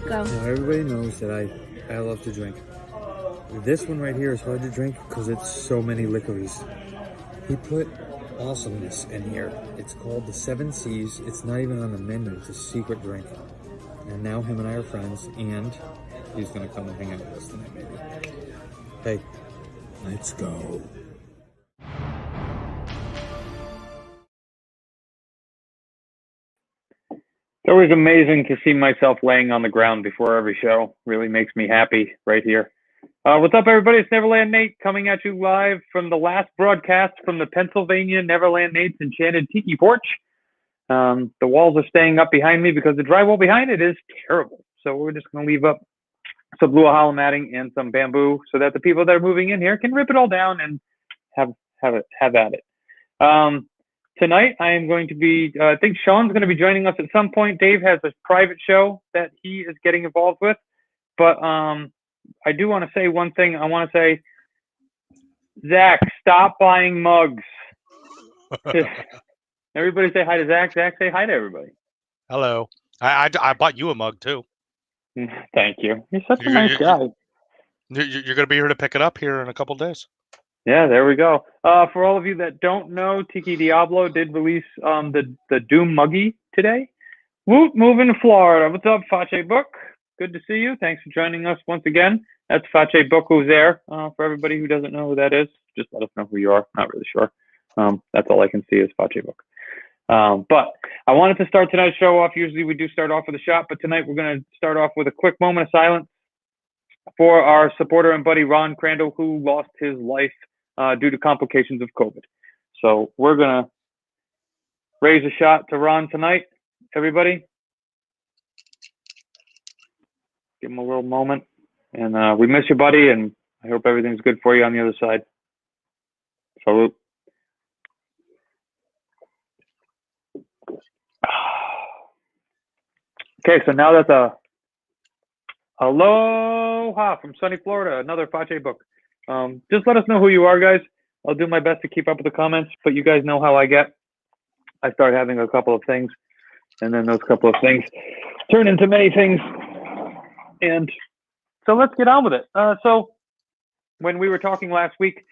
Go. Now everybody knows that I love to drink. This one right here is hard to drink because it's so many licorice. He put awesomeness in here. It's called the Seven Seas. It's not even on the menu. It's a secret drink. And now him and I are friends, and he's gonna come and hang out with us tonight, maybe. Hey, let's go. It's always amazing to see myself laying on the ground before every show. Really makes me happy right here. What's up, everybody? It's Neverland Nate coming at you live from the last broadcast from the Pennsylvania Neverland Nate's Enchanted Tiki Porch. The walls are staying up behind me because the drywall behind it is terrible. So we're just going to leave up some blue hollow matting and some bamboo so that the people that are moving in here can rip it all down and have at it. Tonight, I am going to be, I think Sean's going to be joining us at some point. Dave has a private show that he is getting involved with. But I do want to say one thing. I want to say, Zach, stop buying mugs. Everybody say hi to Zach. Zach, say hi to everybody. Hello. I bought you a mug, too. Thank you. You're such a nice guy. You're going to be here to pick it up here in a couple of days. Yeah, there we go. For all of you that don't know, Tiki Diablo did release the Doom Muggy today. Woot, moving to Florida. What's up, Fache Book? Good to see you. Thanks for joining us once again. That's Fache Book who's there. For everybody who doesn't know who that is, just let us know who you are. Not really sure. That's all I can see is Fache Book. But I wanted to start tonight's show off. Usually we do start off with a shot, but tonight we're going to start off with a quick moment of silence for our supporter and buddy Ron Crandall, who lost his life due to complications of COVID. So we're going to raise a shot to Ron tonight, everybody. Give him a little moment. And we miss you, buddy, and I hope everything's good for you on the other side. Salute. Okay, so now that's a aloha from sunny Florida, another Fache Book. Just let us know who you are, guys. I'll do my best to keep up with the comments, but you guys know how I get. I start having a couple of things, and then those couple of things turn into many things. And so let's get on with it. So when we were talking last week,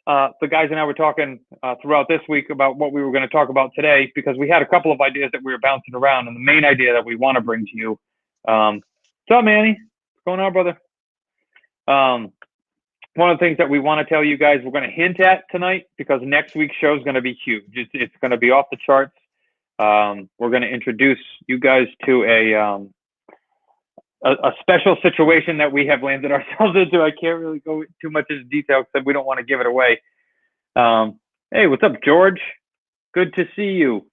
the guys and I were talking throughout this week about what we were going to talk about today, because we had a couple of ideas that we were bouncing around, and the main idea that we want to bring to you. What's up, Manny? What's going on, brother? One of the things that we want to tell you guys we're going to hint at tonight, because next week's show is going to be huge. It's going to be off the charts. We're going to introduce you guys to a special situation that we have landed ourselves into. I can't really go too much into detail because we don't want to give it away. Hey, what's up, George? Good to see you.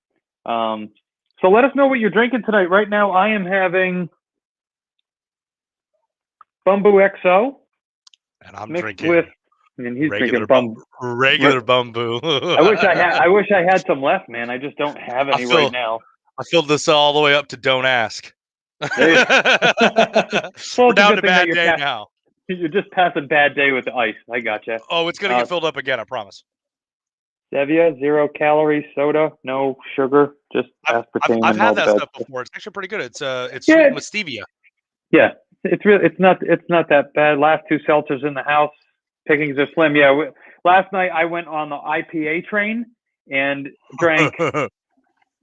So let us know what you're drinking tonight. Right now, I am having Bumbu XO. And I'm drinking and he's regular drinking regular Bumbu. I wish I had some left, man. I just don't have any right now. I filled this all the way up to don't ask. Well, we're down to bad day now. You're just passing bad day with the ice. I gotcha. Oh, it's gonna get filled up again, I promise. Stevia, 0 calorie soda, no sugar, just aspartame. I've had that stuff before. It's actually pretty good. It's sweetened with stevia. Yeah, it's not that bad. Last 2 seltzers in the house. Pickings are slim. Yeah, last night I went on the IPA train and drank.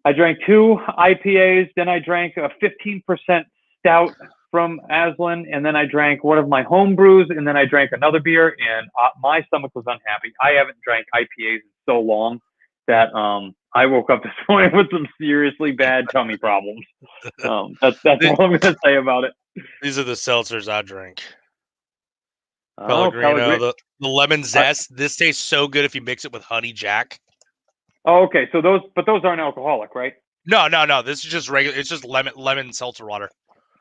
I drank 2 IPAs, then I drank a 15% stout from Aslan, and then I drank one of my home brews, and then I drank another beer, and my stomach was unhappy. I haven't drank IPAs in so long that I woke up this morning with some seriously bad tummy problems. That's all I'm going to say about it. These are the seltzers I drink. Pellegrino, the lemon zest. This tastes so good if you mix it with honey jack. Oh, okay. So those aren't alcoholic, right? No. This is just regular. It's just lemon seltzer water.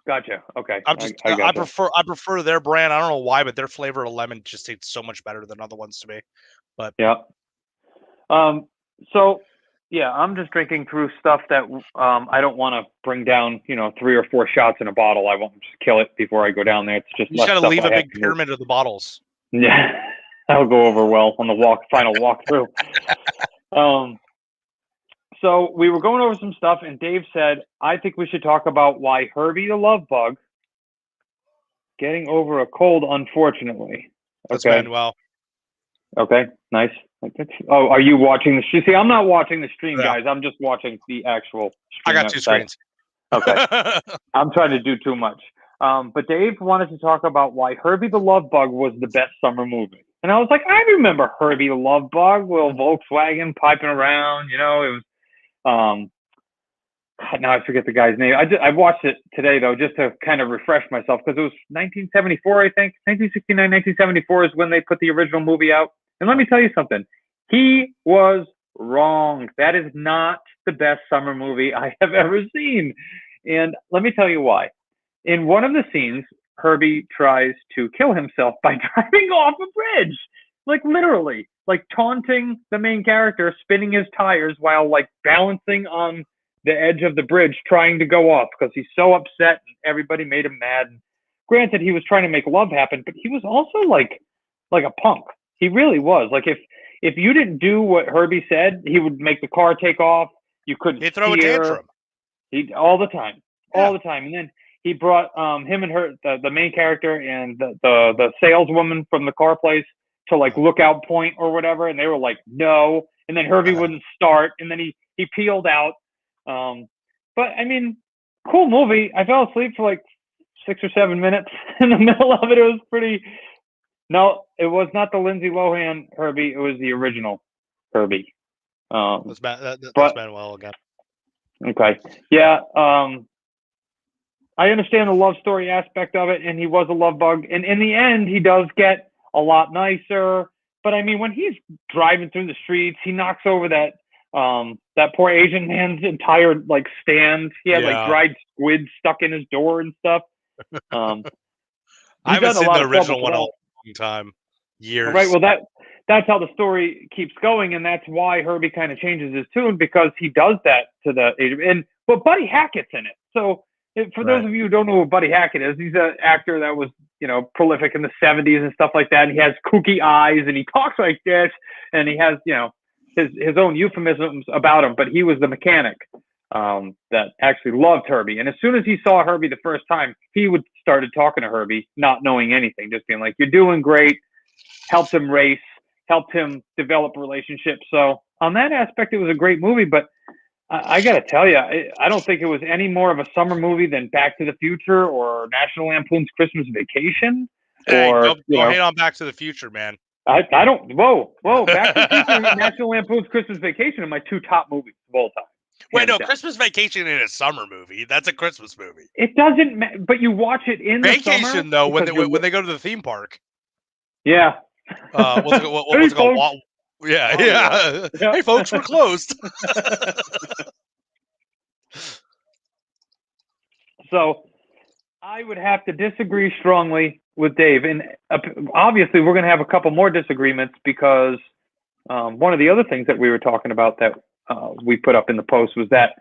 Gotcha. Okay. I prefer their brand. I don't know why, but their flavor of lemon just tastes so much better than other ones to me. But yeah. So yeah, I'm just drinking through stuff that I don't want to bring down. 3 or 4 shots in a bottle. I won't just kill it before I go down there. It's just you just gotta leave a big pyramid of the bottles. Yeah, that'll go over well on the final walkthrough. So we were going over some stuff, and Dave said, I think we should talk about why Herbie the Love Bug getting over a cold, unfortunately. That's Okay. Manuel. Okay, nice. Oh, are you watching the stream? See, I'm not watching the stream, Yeah. guys. I'm just watching the actual stream. I got two screens. Okay. I'm trying to do too much. But Dave wanted to talk about why Herbie the Love Bug was the best summer movie. And I was like, I remember Herbie the Love Bug, little Volkswagen piping around. You know, it was now I forget the guy's name. I watched it today though, just to kind of refresh myself, because it was 1974, I think. 1969, 1974 is when they put the original movie out. And let me tell you something. He was wrong. That is not the best summer movie I have ever seen. And let me tell you why. In one of the scenes, Herbie tries to kill himself by driving off a bridge. Like literally, like taunting the main character, spinning his tires while like balancing on the edge of the bridge, trying to go off because he's so upset and everybody made him mad. And granted, he was trying to make love happen, but he was also like a punk. He really was. Like if you didn't do what Herbie said, he would make the car take off. You couldn't He'd throw a tantrum. He all the time. And then he brought him and her, the main character, and the saleswoman from the car place to like Lookout Point or whatever, and they were like, no. And then Herbie wouldn't start, and then he peeled out. But I mean, cool movie. I fell asleep for like 6 or 7 minutes in the middle of it. It was pretty. No, it was not the Lindsay Lohan Herbie. It was the original Herbie. That's Manuel again. Okay. Yeah. I understand the love story aspect of it, and he was a love bug. And in the end, he does get a lot nicer. But I mean, when he's driving through the streets, he knocks over that poor Asian man's entire like stand. He had like dried squid stuck in his door and stuff. I haven't seen the original one in a long time. Years. Right. Well, that's how the story keeps going, and that's why Herbie kind of changes his tune, because he does that to the but Buddy Hackett's in it. So for those of you who don't know who Buddy Hackett is, he's an actor that was, you know, prolific in the 70s and stuff like that. And he has kooky eyes and he talks like this, and he has, you know, his own euphemisms about him, but he was the mechanic that actually loved Herbie. And as soon as he saw Herbie the first time, he started talking to Herbie, not knowing anything, just being like, you're doing great, helped him race, helped him develop relationships. So on that aspect, it was a great movie, but I got to tell you, I don't think it was any more of a summer movie than Back to the Future or National Lampoon's Christmas Vacation. Hey, don't hate on Back to the Future, man. I don't. Whoa. Back to the Future and National Lampoon's Christmas Vacation are my two top movies of all time. Wait, no, Christmas Vacation ain't a summer movie. That's a Christmas movie. It doesn't, but you watch it in Vacation, the summer. Though, when they go to the theme park. Yeah. What's it called? Yeah. Hey, folks, we're closed. So I would have to disagree strongly with Dave. And obviously, we're going to have a couple more disagreements, because one of the other things that we were talking about that we put up in the post was that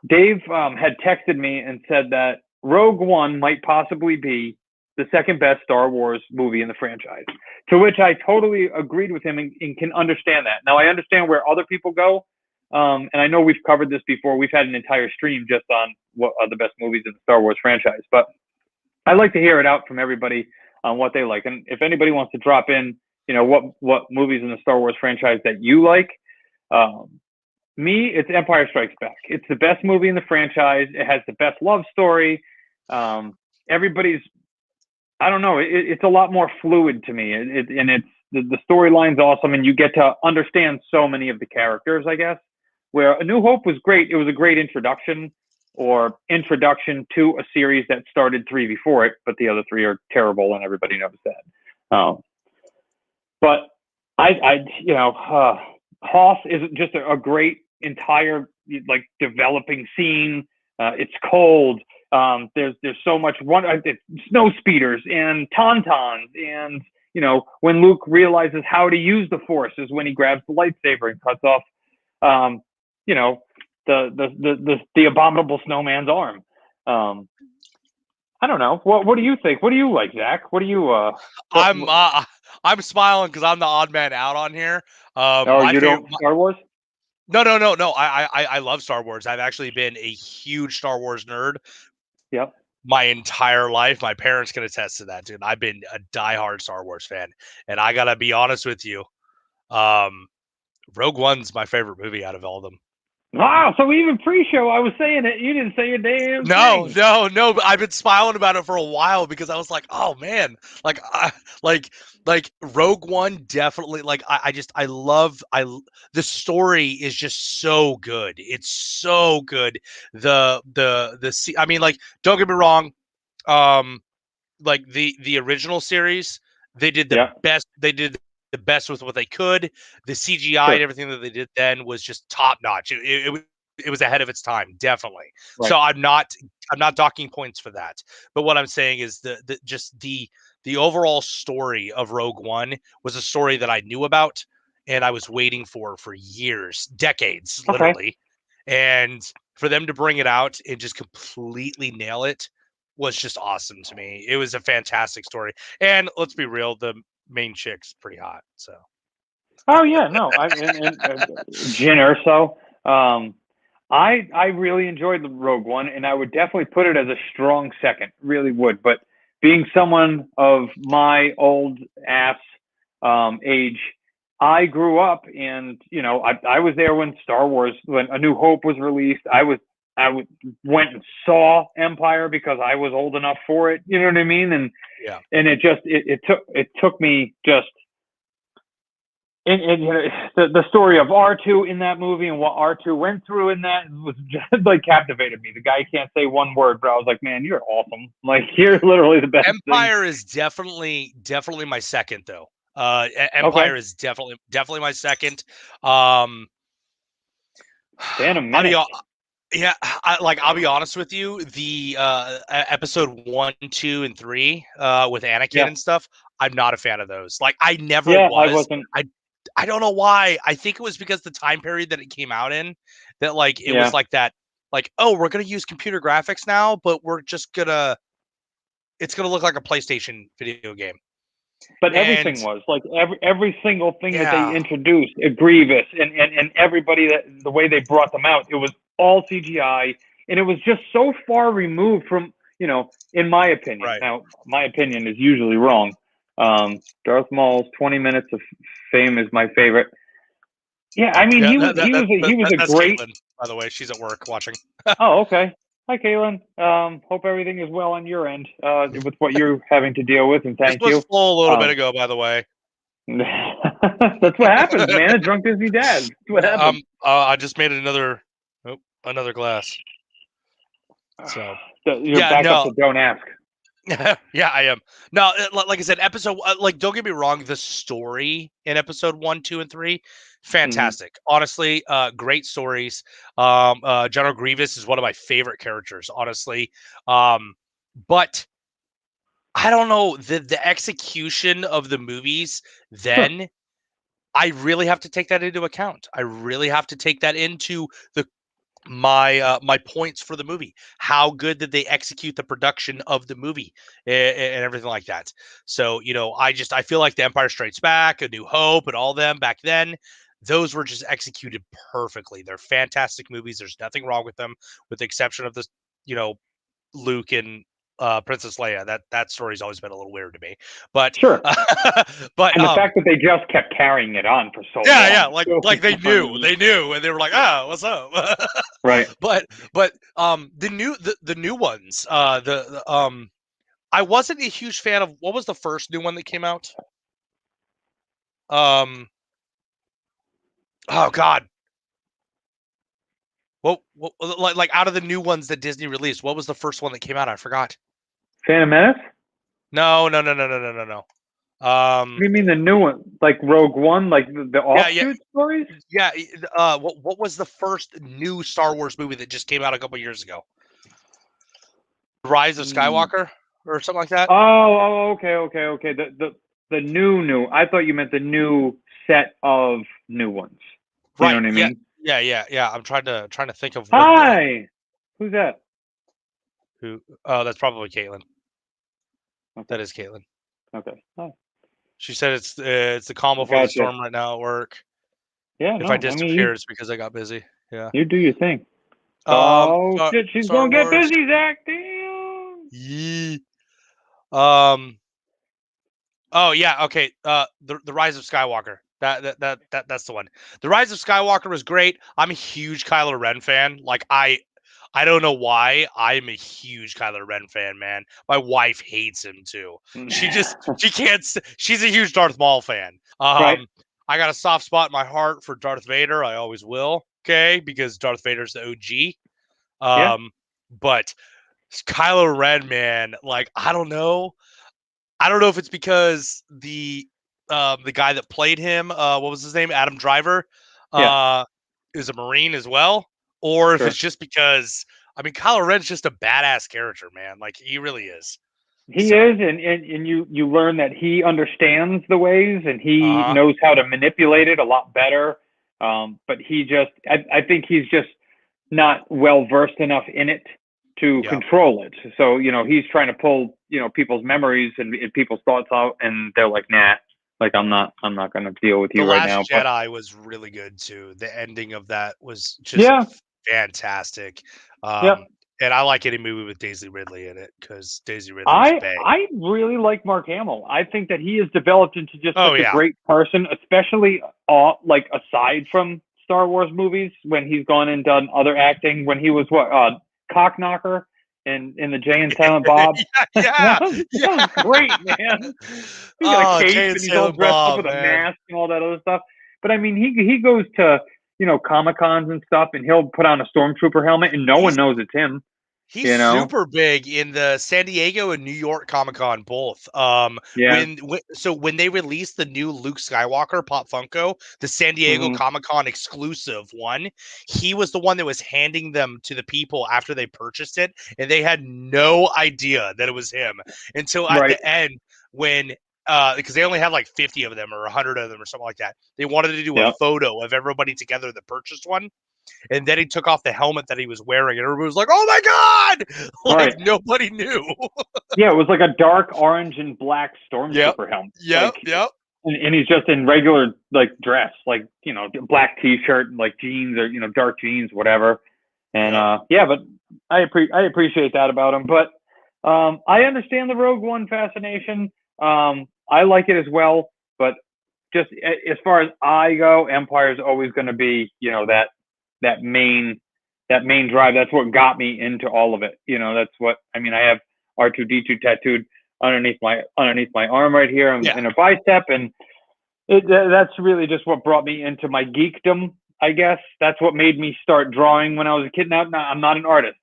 Dave had texted me and said that Rogue One might possibly be the second best Star Wars movie in the franchise, to which I totally agreed with him and can understand that. Now, I understand where other people go, and I know we've covered this before. We've had an entire stream just on what are the best movies in the Star Wars franchise, but I like to hear it out from everybody on what they like. And if anybody wants to drop in, you know, what movies in the Star Wars franchise that you like, me, it's Empire Strikes Back. It's the best movie in the franchise. It has the best love story. Everybody's, I don't know, it's a lot more fluid to me. And it's the storyline's awesome, and you get to understand so many of the characters, I guess. Where A New Hope was great. It was a great introduction to a series that started 3 before it, but the other 3 are terrible, and everybody knows that. But Hoth is just a great entire like developing scene. It's cold. There's so much snow speeders and tauntauns, and you know, when Luke realizes how to use the Force is when he grabs the lightsaber and cuts off you know, the abominable snowman's arm. I don't know. What do you think? What do you like, Zach? What do you I'm smiling because I'm the odd man out on here. Don't Star Wars? No. I love Star Wars. I've actually been a huge Star Wars nerd. Yep. my entire life. My parents can attest to that, dude. I've been a diehard Star Wars fan, and I gotta be honest with you. Rogue One's my favorite movie out of all of them. Wow, so even pre-show, I was saying it. You didn't say a damn No, thing. no. But I've been smiling about it for a while because I was like, oh man, like, like Rogue One definitely. Like, I love, the story is just so good. It's so good. I mean, like, don't get me wrong. Like the original series, they did the best. They did the best with what they could. The CGI and everything that they did then was just top notch. It was ahead of its time, definitely. Right. So I'm not docking points for that. But what I'm saying is the overall story of Rogue One was a story that I knew about and I was waiting for years, decades, literally. And for them to bring it out and just completely nail it was just awesome to me. It was a fantastic story. And let's be real, the main chick's pretty hot. So. Oh yeah, no, Jyn Erso. I really enjoyed the Rogue One, and I would definitely put it as a strong second. Really would. But being someone of my old ass age, I grew up, and I was there when Star Wars, when A New Hope was released. I went and saw Empire because I was old enough for it. You know what I mean? And yeah, and it took me just. And the story of R2 in that movie and what R2 went through in that was just like captivated me. The guy can't say one word, but I was like, man, you're awesome. Like, you're literally the best. Empire is definitely my second though. Empire is definitely my second. Phantom Menace. I'll be honest with you. The episode 1, 2, and 3 with Anakin and stuff, I'm not a fan of those. Like, I never was. I wasn't. I don't know why. I think it was because the time period that it came out in, that like it was like that, like, oh, we're gonna use computer graphics now, but we're just gonna, it's gonna look like a PlayStation video game. But everything was like every single thing that they introduced, Grievous and everybody, that the way they brought them out, it was all CGI, and it was just so far removed from, in my opinion. Right. Now, my opinion is usually wrong. Darth Maul's 20 minutes of fame is my favorite. Yeah, I mean, he was a great. Caitlin, by the way, she's at work watching. Oh, okay. Hi, Caitlin. Hope everything is well on your end with what you're having to deal with, and thank you. This was full a little bit ago, by the way. That's what happens, man. A drunk Disney dad. That's what happens. I just made another glass. So you're back up to don't ask. Yeah, I am. No, like I said, episode, like, don't get me wrong, the story in episode 1, 2, and 3, fantastic. Honestly, great stories. General Grievous is one of my favorite characters, honestly. But I don't know, the execution of the movies then, I really have to take that into account. I really have to take that into my points for the movie. How good did they execute the production of the movie and everything like that? So, I feel like The Empire Strikes Back, A New Hope, and all them back then, those were just executed perfectly. They're fantastic movies. There's nothing wrong with them, with the exception of this, Luke and Princess Leia. That story's always been a little weird to me. But sure. But and the fact that they just kept carrying it on for so long. Yeah, like they knew, and they were like, "Ah, what's up?" Right. But the new ones, I wasn't a huge fan of. What was the first new one that came out? Oh God. What like out of the new ones that Disney released, what was the first one that came out? I forgot. Phantom Menace? No. What do you mean the new one? Like Rogue One, like the offshoot stories? Yeah. What was the first new Star Wars movie that just came out a couple years ago? Rise of Skywalker or something like that? Oh, okay. The new. I thought you meant the new set of new ones. You know what I mean? Yeah. I'm trying to think of. Hi. Who's that? Who? Oh, that's probably Caitlin. Okay. That is Caitlin. Okay. Hi. She said it's the calm before the storm right now at work. Yeah. If I disappeared, it's because I got busy. Yeah. You do your thing. Oh shit! She's gonna get busy, Zach. Damn. Yee. Um. Oh yeah. Okay. The Rise of Skywalker. That's the one. The Rise of Skywalker was great. I'm a huge Kylo Ren fan. Like I don't know why. I'm a huge Kylo Ren fan, man. My wife hates him too. She can't. She's a huge Darth Maul fan. Right. I got a soft spot in my heart for Darth Vader. I always will. Okay, because Darth Vader's the OG. Yeah. But Kylo Ren, man, like I don't know. I don't know if it's because the guy that played him, what was his name? Adam Driver, Yeah. uh, is a Marine as well, or if Sure. it's just because I mean Kylo Ren's just a badass character, man. Like he really is. He So, is, and you learn that he understands the ways and he uh-huh. knows how to manipulate it a lot better. But I think he's just not well versed enough in it to Yeah. control it. So he's trying to pull people's memories and people's thoughts out, and they're like, nah, like I'm not going to deal with The you right Last now. But Jedi was really good too. The ending of that was just yeah, fantastic. yep. And I like any movie with Daisy Ridley in it because Daisy Ridley's I bae. I really like Mark Hamill. I think that he has developed into just Oh such a yeah. great person, especially like aside from Star Wars movies, when he's gone and done other acting. When he was Cockknocker in the Jay and Silent Bob. yeah, That was great, man. He's got a Oh, cape Jay and and he's all Silent dressed up Bob, with a man. mask and all that other stuff. But I mean, he goes to Comic Cons and stuff, and he'll put on a stormtrooper helmet, and no one He's knows it's him. he's super big in the San Diego and New York Comic Con both. Yeah. When they released the new Luke Skywalker Pop Funko, the San Diego Hmm. Comic Con exclusive one, he was the one that was handing them to the people after they purchased it, and they had no idea that it was him until at Right. the end when because they only had like 50 of them or 100 of them or something like that. They wanted to do a Yep. photo of everybody together that purchased one. And then he took off the helmet that he was wearing, and everybody was like, "Oh my god!" Right. Like nobody knew. Yeah, it was like a dark orange and black Yep, stormtrooper helmet. yep, yep. And he's just in regular like dress, like black t-shirt, like jeans or dark jeans, whatever. And Yep. yeah, but I appreciate that about him. But I understand the Rogue One fascination. I like it as well, but just as far as I go, Empire is always going to be that main drive. That's what got me into all of it. That's what I mean. I have R2D2 tattooed underneath my arm right here Yeah. in a bicep, and that's really just what brought me into my geekdom. I guess that's what made me start drawing when I was a kid. Now I'm not an artist.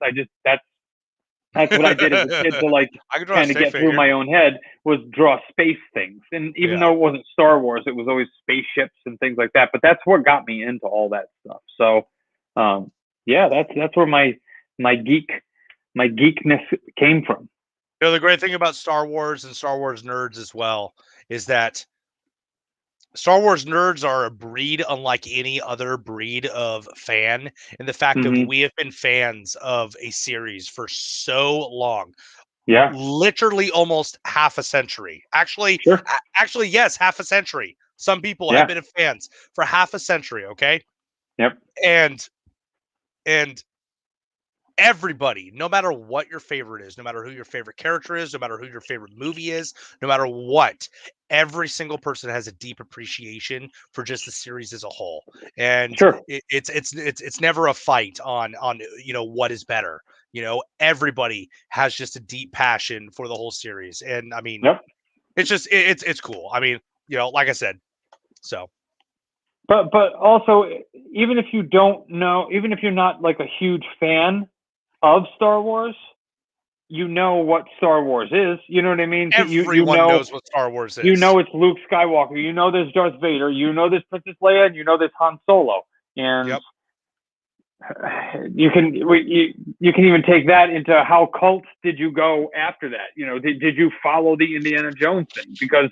That's what I did as a kid to like I can draw a kind of stick get through figure. my own head, was draw space things. And even Yeah. though it wasn't Star Wars, it was always spaceships and things like that. But that's what got me into all that stuff. So yeah, that's where my geekness came from. The great thing about Star Wars and Star Wars nerds as well is that Star Wars nerds are a breed unlike any other breed of fan, and the fact of Mm-hmm. we have been fans of a series for so long. Yeah. Literally almost half a century. Actually, Sure. actually, yes, half a century. Some people Yeah. have been fans for half a century. Okay, Yep. and everybody, no matter what your favorite is, no matter who your favorite character is, no matter who your favorite movie is, no matter what, every single person has a deep appreciation for just the series as a whole. And Sure. it's never a fight on what is better. Everybody has just a deep passion for the whole series. And I mean, Yep. it's just it's cool. I mean, like I said, so But also, even if you don't know, even if you're not like a huge fan of Star Wars, you know what Star Wars is. You know what I mean? everyone knows what Star Wars is. You know it's Luke Skywalker. You know there's Darth Vader. You know there's Princess Leia, and you know there's Han Solo. And Yep. you can even take that into how cult did you go after that? Did you follow the Indiana Jones thing? Because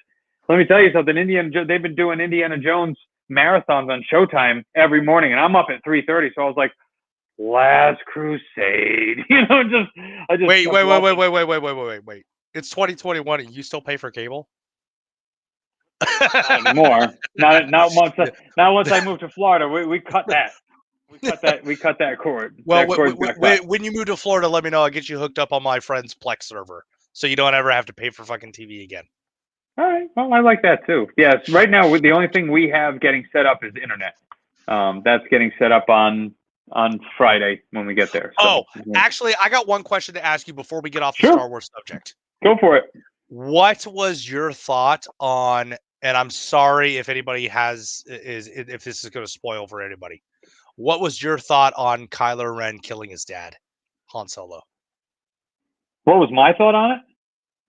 let me tell you something, they've been doing Indiana Jones marathons on Showtime every morning, and I'm up at 3:30, so I was like, Last Crusade. I just Wait. kept watching. Wait. It's 2021 and you still pay for cable? Not anymore. Not once I moved to Florida. We cut that. We cut that cord. Well, That cord's got cut. when you move to Florida, let me know. I'll get you hooked up on my friend's Plex server, so you don't ever have to pay for fucking TV again. All right. Well, I like that too. Yes. Right now, the only thing we have getting set up is internet. That's getting set up on Friday when we get there. So, Actually, I got one question to ask you before we get off the Sure. Star Wars subject. Go for it. What was your thought on? And I'm sorry if anybody if this is going to spoil for anybody. What was your thought on Kylo Ren killing his dad, Han Solo? What was my thought on it?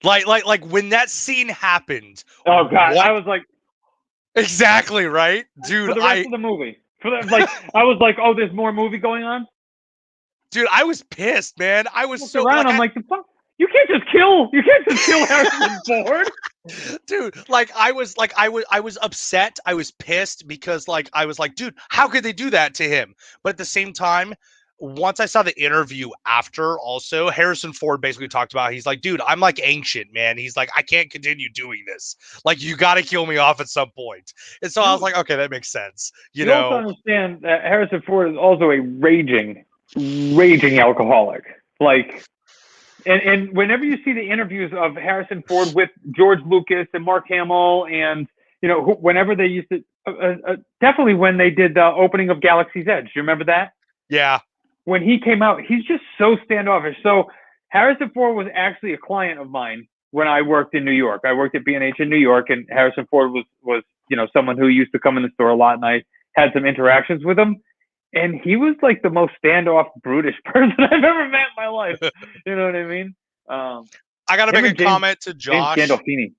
Like when that scene happened. Oh God, I was like, exactly right, dude. For the rest of the movie, I was like, oh, there's more movie going on. Dude, I was pissed, man. I was so around. I'm like, the fuck. You can't just kill Harrison Ford. Dude, I was upset. I was pissed because I was like, dude, how could they do that to him? But at the same time, once I saw the interview after, also Harrison Ford basically talked about, he's like, dude, I'm ancient, man. He's like, I can't continue doing this. You got to kill me off at some point. And so I was like, okay, that makes sense. You know, also understand that Harrison Ford is also a raging alcoholic. And whenever you see the interviews of Harrison Ford with George Lucas and Mark Hamill, and whenever they used to, definitely when they did the opening of Galaxy's Edge, you remember that? Yeah. When he came out, he's just so standoffish. So Harrison Ford was actually a client of mine when I worked in New York. I worked at B&H in New York, and Harrison Ford was someone who used to come in the store a lot, and I had some interactions with him. And he was the most standoff, brutish person I've ever met in my life. You know what I mean? I got to make a comment to Josh. James Gandolfini.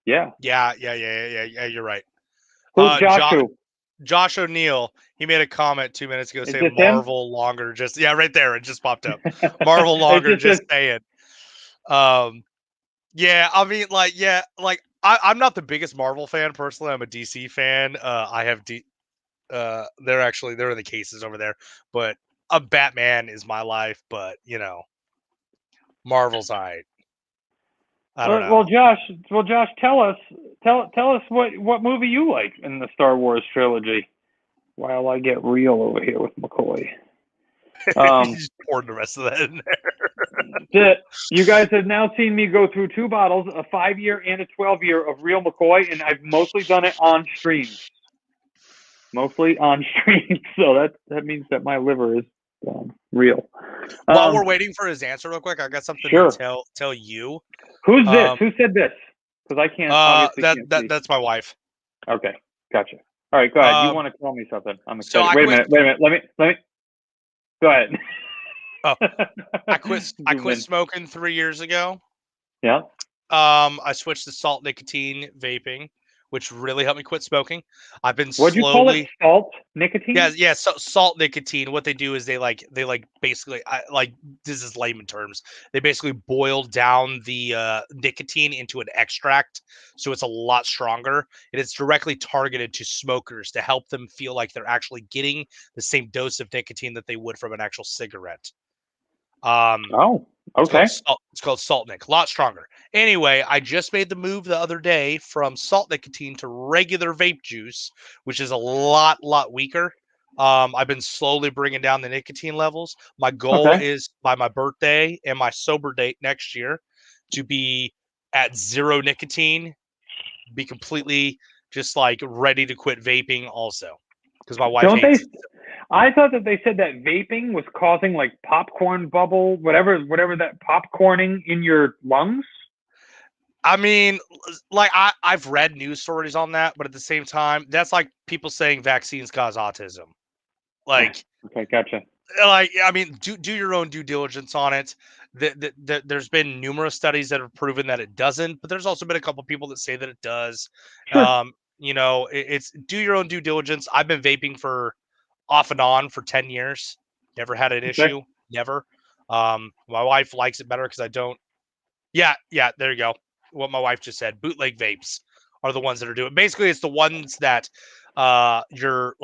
Yeah. Yeah. You're right. Who's Josh? Josh O'Neill. He made a comment 2 minutes ago saying Marvel longer. Right there. It just popped up. Marvel longer. just saying. Yeah. I mean, I'm not the biggest Marvel fan personally. I'm a DC fan. I have they're in the cases over there, but a Batman is my life. But Marvel's I don't know. Well, Josh, tell us what movie you like in the Star Wars trilogy, while I get real over here with McCoy. Just poured the rest of that in there. You guys have now seen me go through 2 bottles, a 5-year and a 12-year of real McCoy, and I've mostly done it on stream. So that means that my liver is real. While we're waiting for his answer real quick, I got something to tell you. Who's this? Who said this? Because I can't. That's my wife. Okay, gotcha. All right, go ahead. You want to tell me something? I'm excited. Wait a minute. Let me. Go ahead. I quit smoking 3 years ago. Yeah. I switched to salt nicotine vaping, which really helped me quit smoking. I've been What'd you call it? Salt nicotine? Yeah. So salt nicotine. What they do is they basically this is layman terms. They basically boil down the nicotine into an extract, so it's a lot stronger, and it's directly targeted to smokers to help them feel like they're actually getting the same dose of nicotine that they would from an actual cigarette. Okay. It's called Salt Nic. A lot stronger. Anyway, I just made the move the other day from salt nicotine to regular vape juice, which is a lot weaker. I've been slowly bringing down the nicotine levels. My goal is by my birthday and my sober date next year to be at 0 nicotine, be completely just ready to quit vaping also. Because my wife hates it. I thought that they said that vaping was causing popcorn bubble, whatever that popcorning in your lungs. I mean, I've read news stories on that, but at the same time, that's like people saying vaccines cause autism. Okay, gotcha. I mean, do your own due diligence on it. There's been numerous studies that have proven that it doesn't, but there's also been a couple people that say that it does. Sure. It's do your own due diligence. I've been vaping for off and on for 10 years. Never had an issue. Never. My wife likes it better because I don't. Yeah, there you go. What my wife just said. Bootleg vapes are the ones that are doing. Basically, it's the ones that your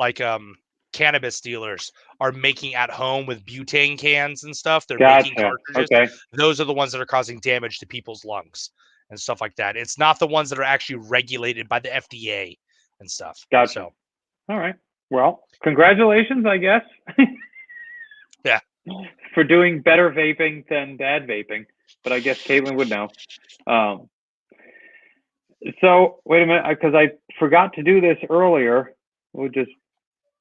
cannabis dealers are making at home with butane cans and stuff. They're making cartridges. Okay. Those are the ones that are causing damage to people's lungs and stuff like that. It's not the ones that are actually regulated by the FDA and stuff. Gotcha. So, all right. Well, congratulations, I guess. Yeah. For doing better vaping than dad vaping, but I guess Caitlin would know. So wait a minute, because I forgot to do this earlier.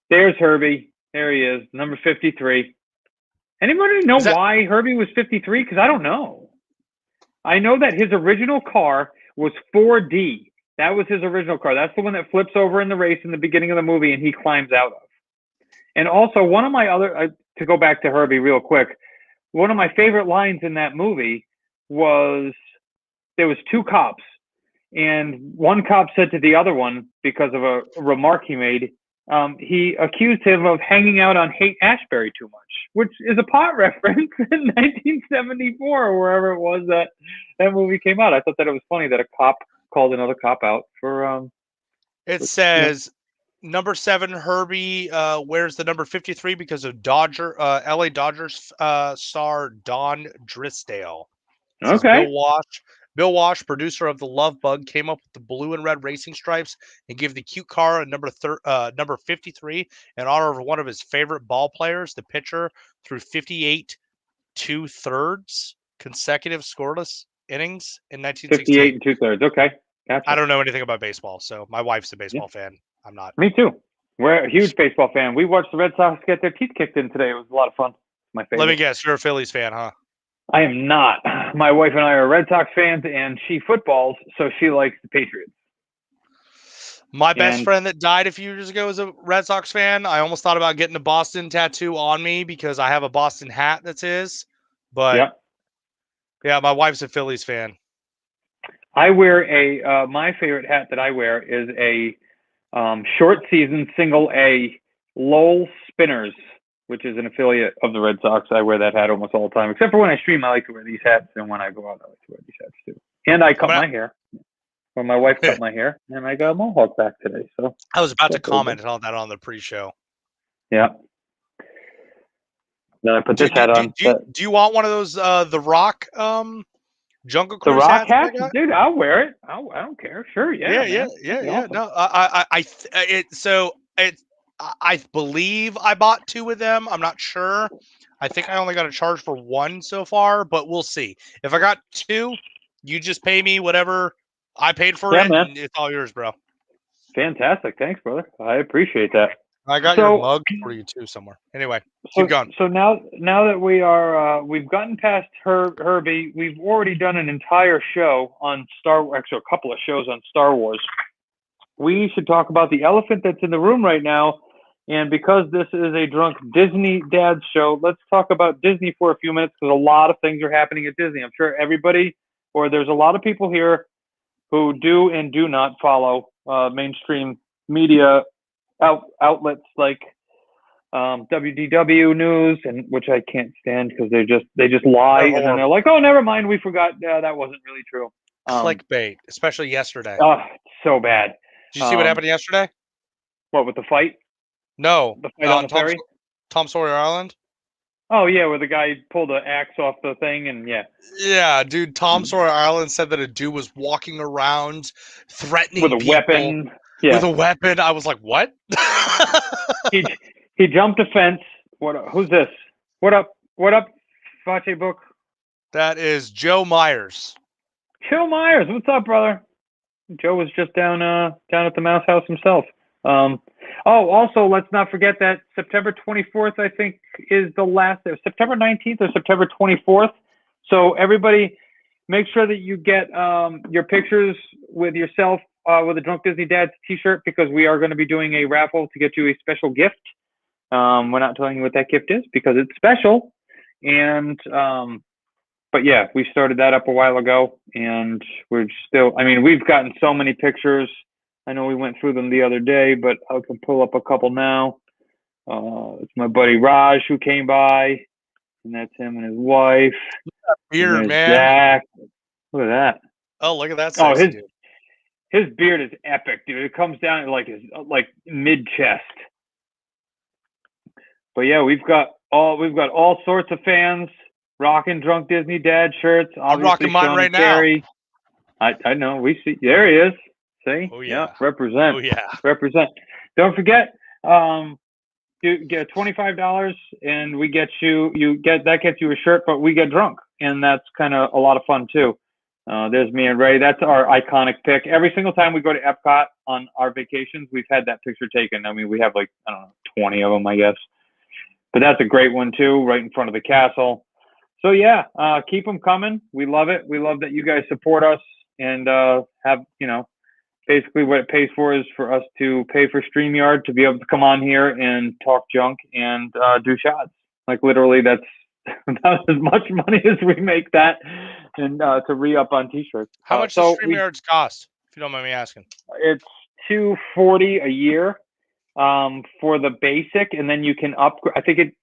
There's Herbie. There he is, number 53. Anybody know why Herbie was 53? Because I don't know. I know that his original car was 4D. That was his original car. That's the one that flips over in the race in the beginning of the movie and he climbs out of. And also, one of my other, to go back to Herbie real quick, one of my favorite lines in that movie was there was two cops. And one cop said to the other one, because of a remark he made, he accused him of hanging out on Haight-Ashbury too much, which is a pot reference in 1974 or wherever it was that movie came out. I thought that it was funny that a cop called another cop out for. It says number 7 Herbie wears the number 53 because of LA Dodgers star Don Drysdale. Okay. Bill Walsh, producer of The Love Bug, came up with the blue and red racing stripes and gave the cute car a number 53 in honor of one of his favorite ball players, the pitcher, through 58 2/3 consecutive scoreless innings in 1968. 58 2/3. Okay. Gotcha. I don't know anything about baseball, so my wife's a baseball fan. I'm not. Me too. We're a huge baseball fan. We watched the Red Sox get their teeth kicked in today. It was a lot of fun. My favorite. Let me guess, you're a Phillies fan, huh? I am not. My wife and I are Red Sox fans, and she footballs, so she likes the Patriots. My best friend that died a few years ago was a Red Sox fan. I almost thought about getting a Boston tattoo on me because I have a Boston hat that's his. But yeah, my wife's a Phillies fan. I wear my favorite hat that I wear is a short season single A Lowell Spinners, which is an affiliate of the Red Sox. I wear that hat almost all the time, except for when I stream. I like to wear these hats, and when I go out, I like to wear these hats too. And I cut my hair. When my wife cut my hair, and I got a mohawk back today. So I was about to comment on that on the pre-show. Yeah. Then I put this hat on. Do you want one of those The Rock Jungle Cruise The Rock hats? hat? Dude, I'll wear it. I don't care. Sure, yeah. No, I believe I bought 2 of them. I'm not sure. I think I only got a charge for 1 so far, but we'll see. If I got 2, you just pay me whatever I paid for it, man. And it's all yours, bro. Fantastic. Thanks, brother. I appreciate that. I got your mug for you too somewhere. Anyway, keep going. So now that we are, we've gotten past Herbie, we've already done an entire show on actually a couple of shows on Star Wars. We should talk about the elephant that's in the room right now. And because this is a drunk Disney dad show, let's talk about Disney for a few minutes because a lot of things are happening at Disney. I'm sure there's a lot of people here who do and do not follow mainstream media outlets like WDW News, and which I can't stand because they just lie and then they're like, oh, never mind, we forgot. That wasn't really true. Clickbait, especially yesterday. Oh, so bad. Did you see what happened yesterday? What, with the fight? No, the fight on the ferry. Tom Sawyer Island. Oh yeah, where the guy pulled an axe off the thing and yeah, dude. Tom Sawyer Island said that a dude was walking around threatening with a weapon. Yeah. With a weapon. I was like, what? he jumped a fence. Who's this? What up, Fache Book? That is Joe Myers. Joe Myers, what's up, brother? Joe was just down at the Mouse House himself. Also, let's not forget that September 24th, I think, is the last. September 19th or September 24th. So everybody, make sure that you get your pictures with yourself with a Drunk Disney Dad's T-shirt because we are going to be doing a raffle to get you a special gift. We're not telling you what that gift is because it's special. And but yeah, we started that up a while ago, and we're still. I mean, we've gotten so many pictures. I know we went through them the other day, but I can pull up a couple now. It's my buddy Raj who came by, and that's him and his wife. Beard, man. Zach. Look at that. Oh, look at that. His beard is epic, dude. It comes down to like mid chest. But yeah, we've got all sorts of fans rocking Drunk Disney Dad shirts. I'm rocking mine right now. I know. We see. There he is. See? Oh, yeah. Represent. Oh, yeah. Represent. Don't forget, You get $25, and we get that gets you a shirt, but we get drunk, and that's kind of a lot of fun too. There's me and Ray. That's our iconic pic. Every single time we go to Epcot on our vacations, we've had that picture taken. I mean, we have like, I don't know, 20 of them, I guess. But that's a great one too, right in front of the castle. So yeah, keep them coming. We love it. We love that you guys support us and have, basically what it pays for is for us to pay for StreamYard to be able to come on here and talk junk and do shots. Like literally, that's about as much money as we make that, and to re-up on T-shirts. How much does StreamYards cost, if you don't mind me asking? It's $240 a year for the basic, and then you can upgrade. I think it's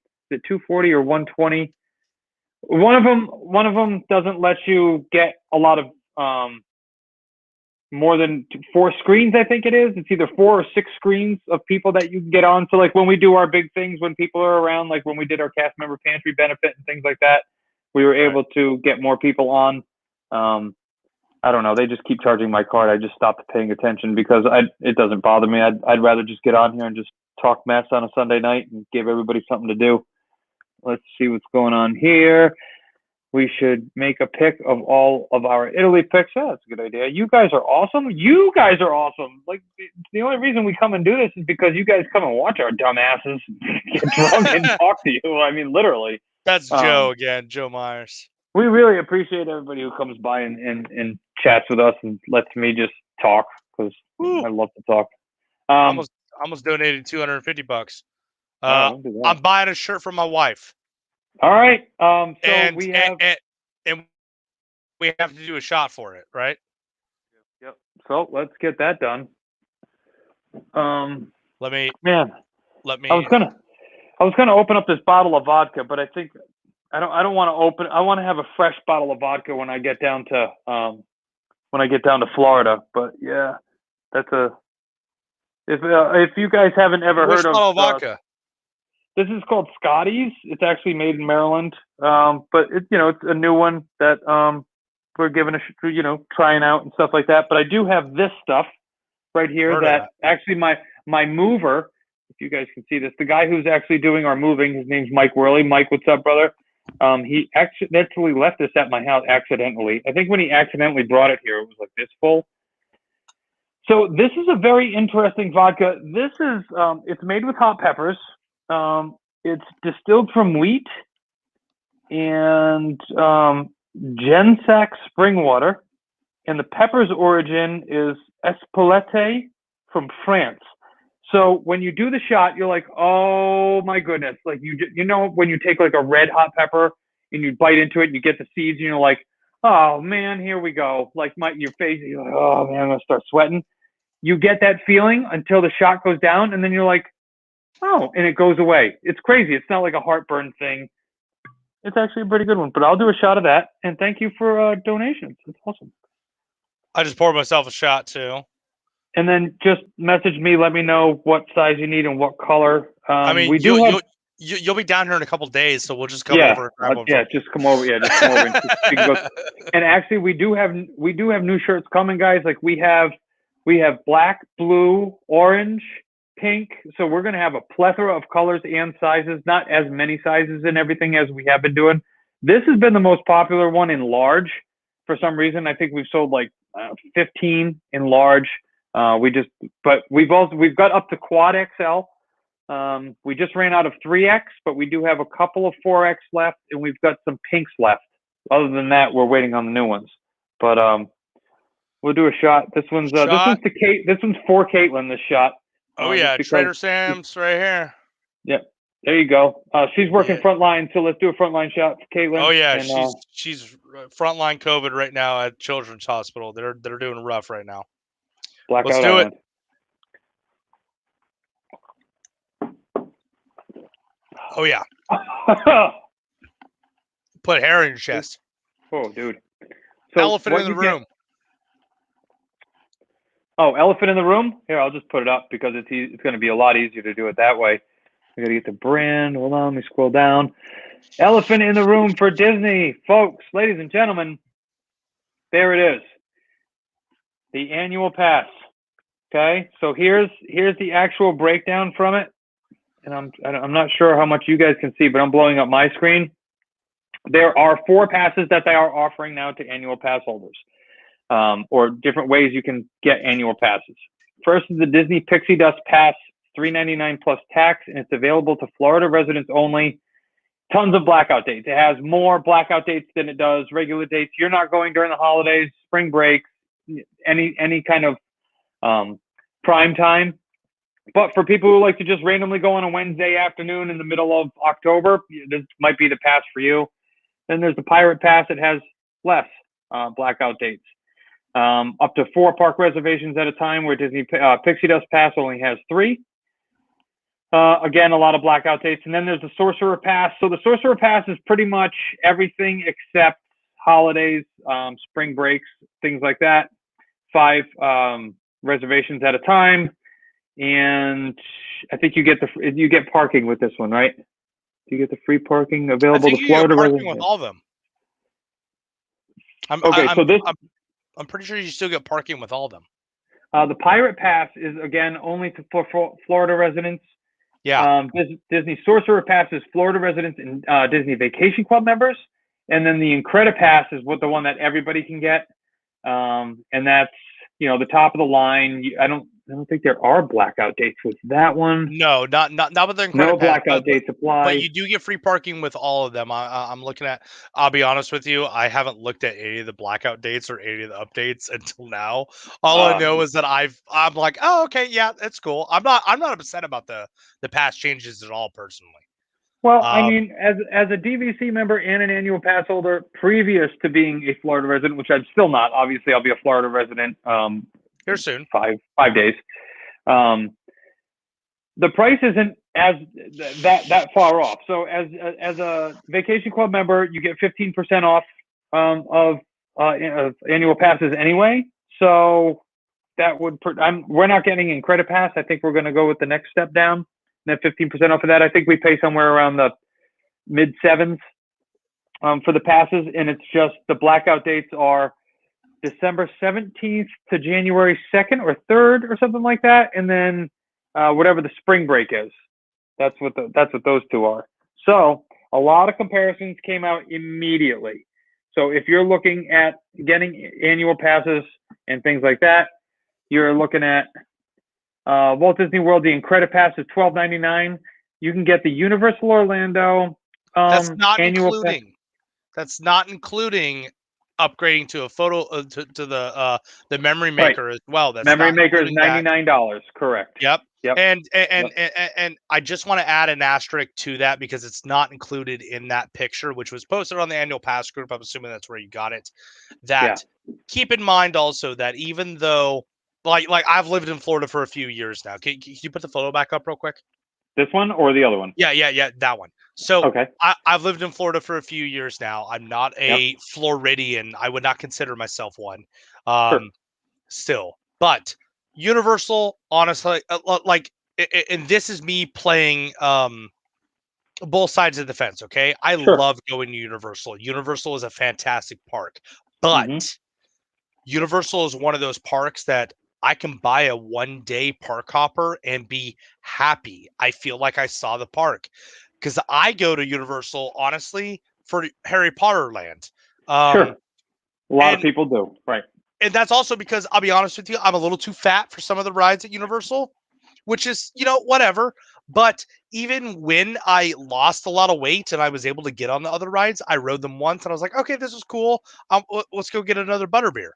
$240 or $120. One of them doesn't let you get a lot of more than 4 screens, I think it is. It's either 4 or 6 screens of people that you can get on. So like when we do our big things, when people are around, like when we did our cast member pantry benefit and things like that, we were able to get more people on. I don't know. They just keep charging my card. I just stopped paying attention because it doesn't bother me. I'd rather just get on here and just talk mess on a Sunday night and give everybody something to do. Let's see what's going on here. We should make a pic of all of our Italy pics. Oh, that's a good idea. You guys are awesome. You guys are awesome. Like, the only reason we come and do this is because you guys come and watch our dumb asses get drunk and talk to you. I mean, literally. That's Joe again, Joe Myers. We really appreciate everybody who comes by and chats with us and lets me just talk because I love to talk. Almost donated $250. I'm buying a shirt for my wife. All right. So and we have and we have to do a shot for it, right? Yep. So let's get that done. Let me. I was gonna open up this bottle of vodka, but I think I don't want to open. I want to have a fresh bottle of vodka when I get down to Florida. But yeah, that's if you guys haven't ever heard of bottle of vodka. This is called Scotty's. It's actually made in Maryland, but it's a new one that we're giving trying out and stuff like that. But I do have this stuff right here that actually my mover. If you guys can see this, the guy who's actually doing our moving, his name's Mike Worley. Mike, what's up, brother? He accidentally left this at my house. Accidentally, I think when he accidentally brought it here, it was like this full. So this is a very interesting vodka. This is it's made with hot peppers. It's distilled from wheat and Gensac spring water, and the pepper's origin is Espelette from France. So when you do the shot, you're like, oh my goodness! Like when you take like a red hot pepper and you bite into it, and you get the seeds, and you're like, oh man, here we go. Like your face, you're like, oh man, I'm gonna start sweating. You get that feeling until the shot goes down, and then you're like, oh, and it goes away. It's crazy. It's not like a heartburn thing. It's actually a pretty good one. But I'll do a shot of that, and thank you for donations. It's awesome. I just poured myself a shot too. And then just message me. Let me know what size you need and what color. I mean, you'll be down here in a couple days, so we'll just come over. Just come over. Yeah, just come over. And actually, we do have new shirts coming, guys. Like we have black, blue, orange, pink. So we're going to have a plethora of colors and sizes, not as many sizes and everything as we have been doing. This has been the most popular one in large for some reason. I think we've sold like 15 in large. But we've got up to quad XL. We just ran out of 3X, but we do have a couple of 4X left, and we've got some pinks left. Other than that, we're waiting on the new ones. But we'll do a shot. This one's for Caitlin. This shot. Oh yeah, Trader Sam's right here. Yep, there you go. She's working frontline, so let's do a frontline shot for Caitlin. Oh yeah, and, she's frontline COVID right now at Children's Hospital. They're doing rough right now. Let's do it. Oh yeah. Put hair in your chest. Oh, dude. So elephant in the room. Oh, elephant in the room? Here, I'll just put it up because it's going to be a lot easier to do it that way. I got to get the brand. Hold on, let me scroll down. Elephant in the room for Disney, folks, ladies and gentlemen. There it is. The annual pass. Okay, so here's the actual breakdown from it, and I'm not sure how much you guys can see, but I'm blowing up my screen. There are 4 passes that they are offering now to annual pass holders, or different ways you can get annual passes. First is the Disney Pixie Dust Pass, $3.99 plus tax, and it's available to Florida residents only. Tons of blackout dates. It has more blackout dates than it does regular dates. You're not going during the holidays, spring breaks, any kind of prime time. But for people who like to just randomly go on a Wednesday afternoon in the middle of October, this might be the pass for you. Then there's the Pirate Pass. It has less blackout dates. Up to 4 park reservations at a time, where Disney Pixie Dust Pass only has 3. Again, a lot of blackout dates. And then there's the Sorcerer Pass. So the Sorcerer Pass is pretty much everything except holidays, spring breaks, things like that. 5 reservations at a time. And I think you get parking with this one, right? You get the free parking available to Florida residents. With all of them. I'm pretty sure you still get parking with all of them. The Pirate Pass is, again, only for Florida residents. Yeah. Disney Sorcerer Pass is Florida residents and Disney Vacation Club members. And then the Incredipass is the one that everybody can get. And that's, the top of the line. I don't think there are blackout dates with that one. No, not with the Incredipass. No blackout dates apply. But you do get free parking with all of them. I'm looking at. I'll be honest with you. I haven't looked at any of the blackout dates or any of the updates until now. All I know is that I'm like, oh, okay, yeah, that's cool. I'm not upset about the pass changes at all, personally. Well, I mean, as a DVC member and an annual pass holder, previous to being a Florida resident, which I'm still not. Obviously, I'll be a Florida resident here soon. 5 days. The price isn't as that far off. So as a Vacation Club member, you get 15% off of annual passes anyway. So that would we're not getting Incredipass. I think we're going to go with the next step down. And then 15% off of that. I think we pay somewhere around the mid 7s for the passes, and it's just the blackout dates are December 17th to January 2nd or 3rd or something like that, and then whatever the spring break is. That's what those 2 are. So a lot of comparisons came out immediately. So if you're looking at getting annual passes and things like that, you're looking at Walt Disney World. The Incredipass is $12.99. You can get the Universal Orlando that's not annual including. pass. That's not including upgrading to a photo to the Memory Maker as well. That's Memory Maker is $99. Correct. Yep. And I just want to add an asterisk to that because it's not included in that picture, which was posted on the annual pass group. I'm assuming that's where you got it. Keep in mind also that even though like I've lived in Florida for a few years now. Can you put the photo back up real quick? This one or the other one? Yeah, that one. So okay. I've lived in Florida for a few years now. I'm not a Floridian. I would not consider myself one. Still, but Universal, honestly, and this is me playing both sides of the fence. Okay, I love going to Universal. Universal is a fantastic park, but Universal is one of those parks that I can buy a 1-day park hopper and be happy. I feel like I saw the park because I go to Universal, honestly, for Harry Potter Land. A lot of people do. Right. And that's also because I'll be honest with you, I'm a little too fat for some of the rides at Universal, which is, whatever. But even when I lost a lot of weight and I was able to get on the other rides, I rode them once and I was like, okay, this is cool. Let's go get another Butterbeer.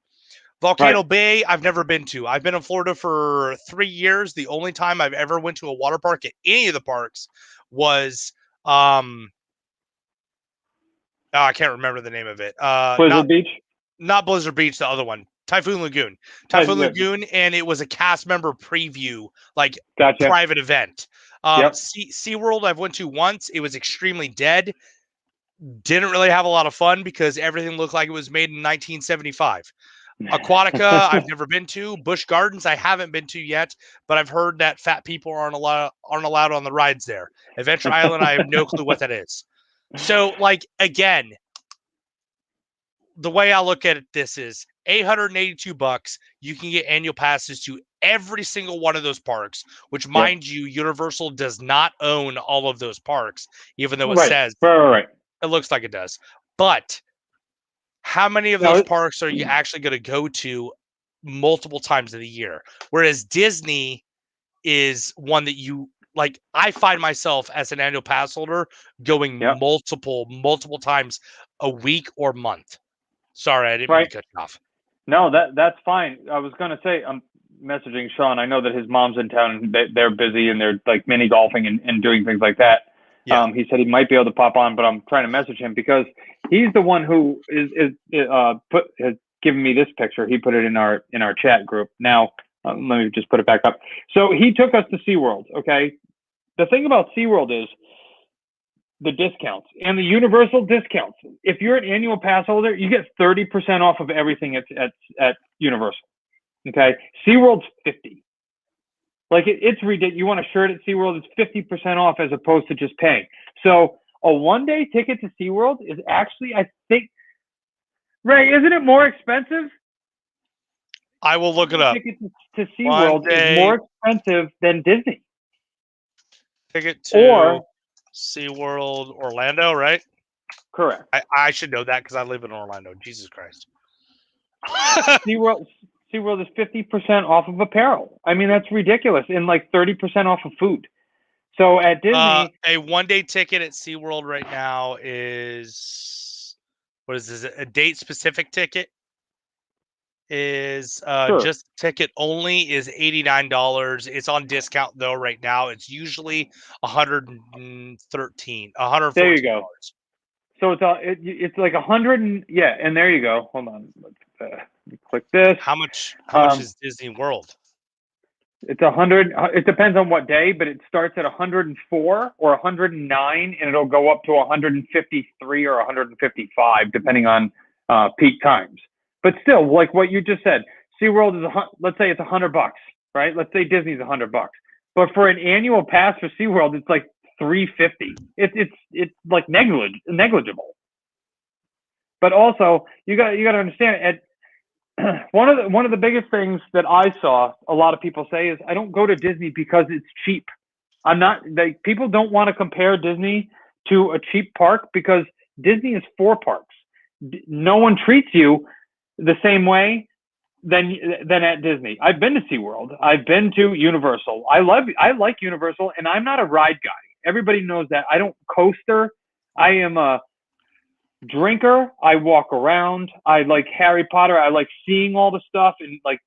Volcano Bay, I've never been to. I've been in Florida for 3 years. The only time I've ever went to a water park at any of the parks was, I can't remember the name of it. Blizzard Beach? Not Blizzard Beach, the other one. Typhoon Lagoon. Typhoon Lagoon, and it was a cast member preview, private event. SeaWorld I've went to once. It was extremely dead. Didn't really have a lot of fun because everything looked like it was made in 1975. Aquatica, I've never been to. Busch Gardens, I haven't been to yet, but I've heard that fat people aren't allowed on the rides there. Adventure Island, I have no clue what that is. So, again, the way I look at this is $882, you can get annual passes to every single one of those parks, which, mind you, Universal does not own all of those parks, even though it says right. it looks like it does. But how many of those parks are you actually going to go to multiple times of the year? Whereas Disney is one that you like. I find myself as an annual pass holder going multiple times a week or month. Sorry, I didn't mean to cut you off. No, that's fine. I was gonna say I'm messaging Sean. I know that his mom's in town and they're busy and they're like mini golfing and doing things like that. Yeah. He said he might be able to pop on, but I'm trying to message him because he's the one who has given me this picture. He put it in our chat group. Now let me just put it back up. So he took us to SeaWorld. Okay, the thing about SeaWorld is the discounts and the universal discounts. If you're an annual pass holder, you get 30% off of everything at Universal. Okay, SeaWorld's 50. Like it's ridiculous. You want a shirt at SeaWorld, it's 50% off as opposed to just paying. So a one-day ticket to SeaWorld is actually, I think, Ray, isn't it more expensive? I will look it up. Ticket to SeaWorld is more expensive than Disney. Ticket to SeaWorld Orlando, right? Correct. I should know that because I live in Orlando. Jesus Christ. SeaWorld is 50% off of apparel. I mean, that's ridiculous. And like 30% off of food. So at Disney, a one-day ticket at SeaWorld right now is, what is this? A date-specific ticket is just ticket only is $89. It's on discount though right now. It's usually $114. There you go. So it's like 100 and there you go. Hold on, let's click this. How much is Disney World? It's 100. It depends on what day, but it starts at 104 or 109, and it'll go up to 153 or 155 depending on peak times. But still, like what you just said, SeaWorld is let's say it's $100, right? Let's say Disney's $100, but for an annual pass for SeaWorld, it's like $350. It's like negligible. But also, you got to understand one of the biggest things that I saw a lot of people say is I don't go to Disney because it's cheap. People don't want to compare Disney to a cheap park because Disney is 4 parks. No one treats you the same way than at Disney. I've been to SeaWorld. I've been to Universal. I like Universal, and I'm not a ride guy. Everybody knows that. I don't coaster. I am a drinker. I walk around. I like Harry Potter. I like seeing all the stuff and like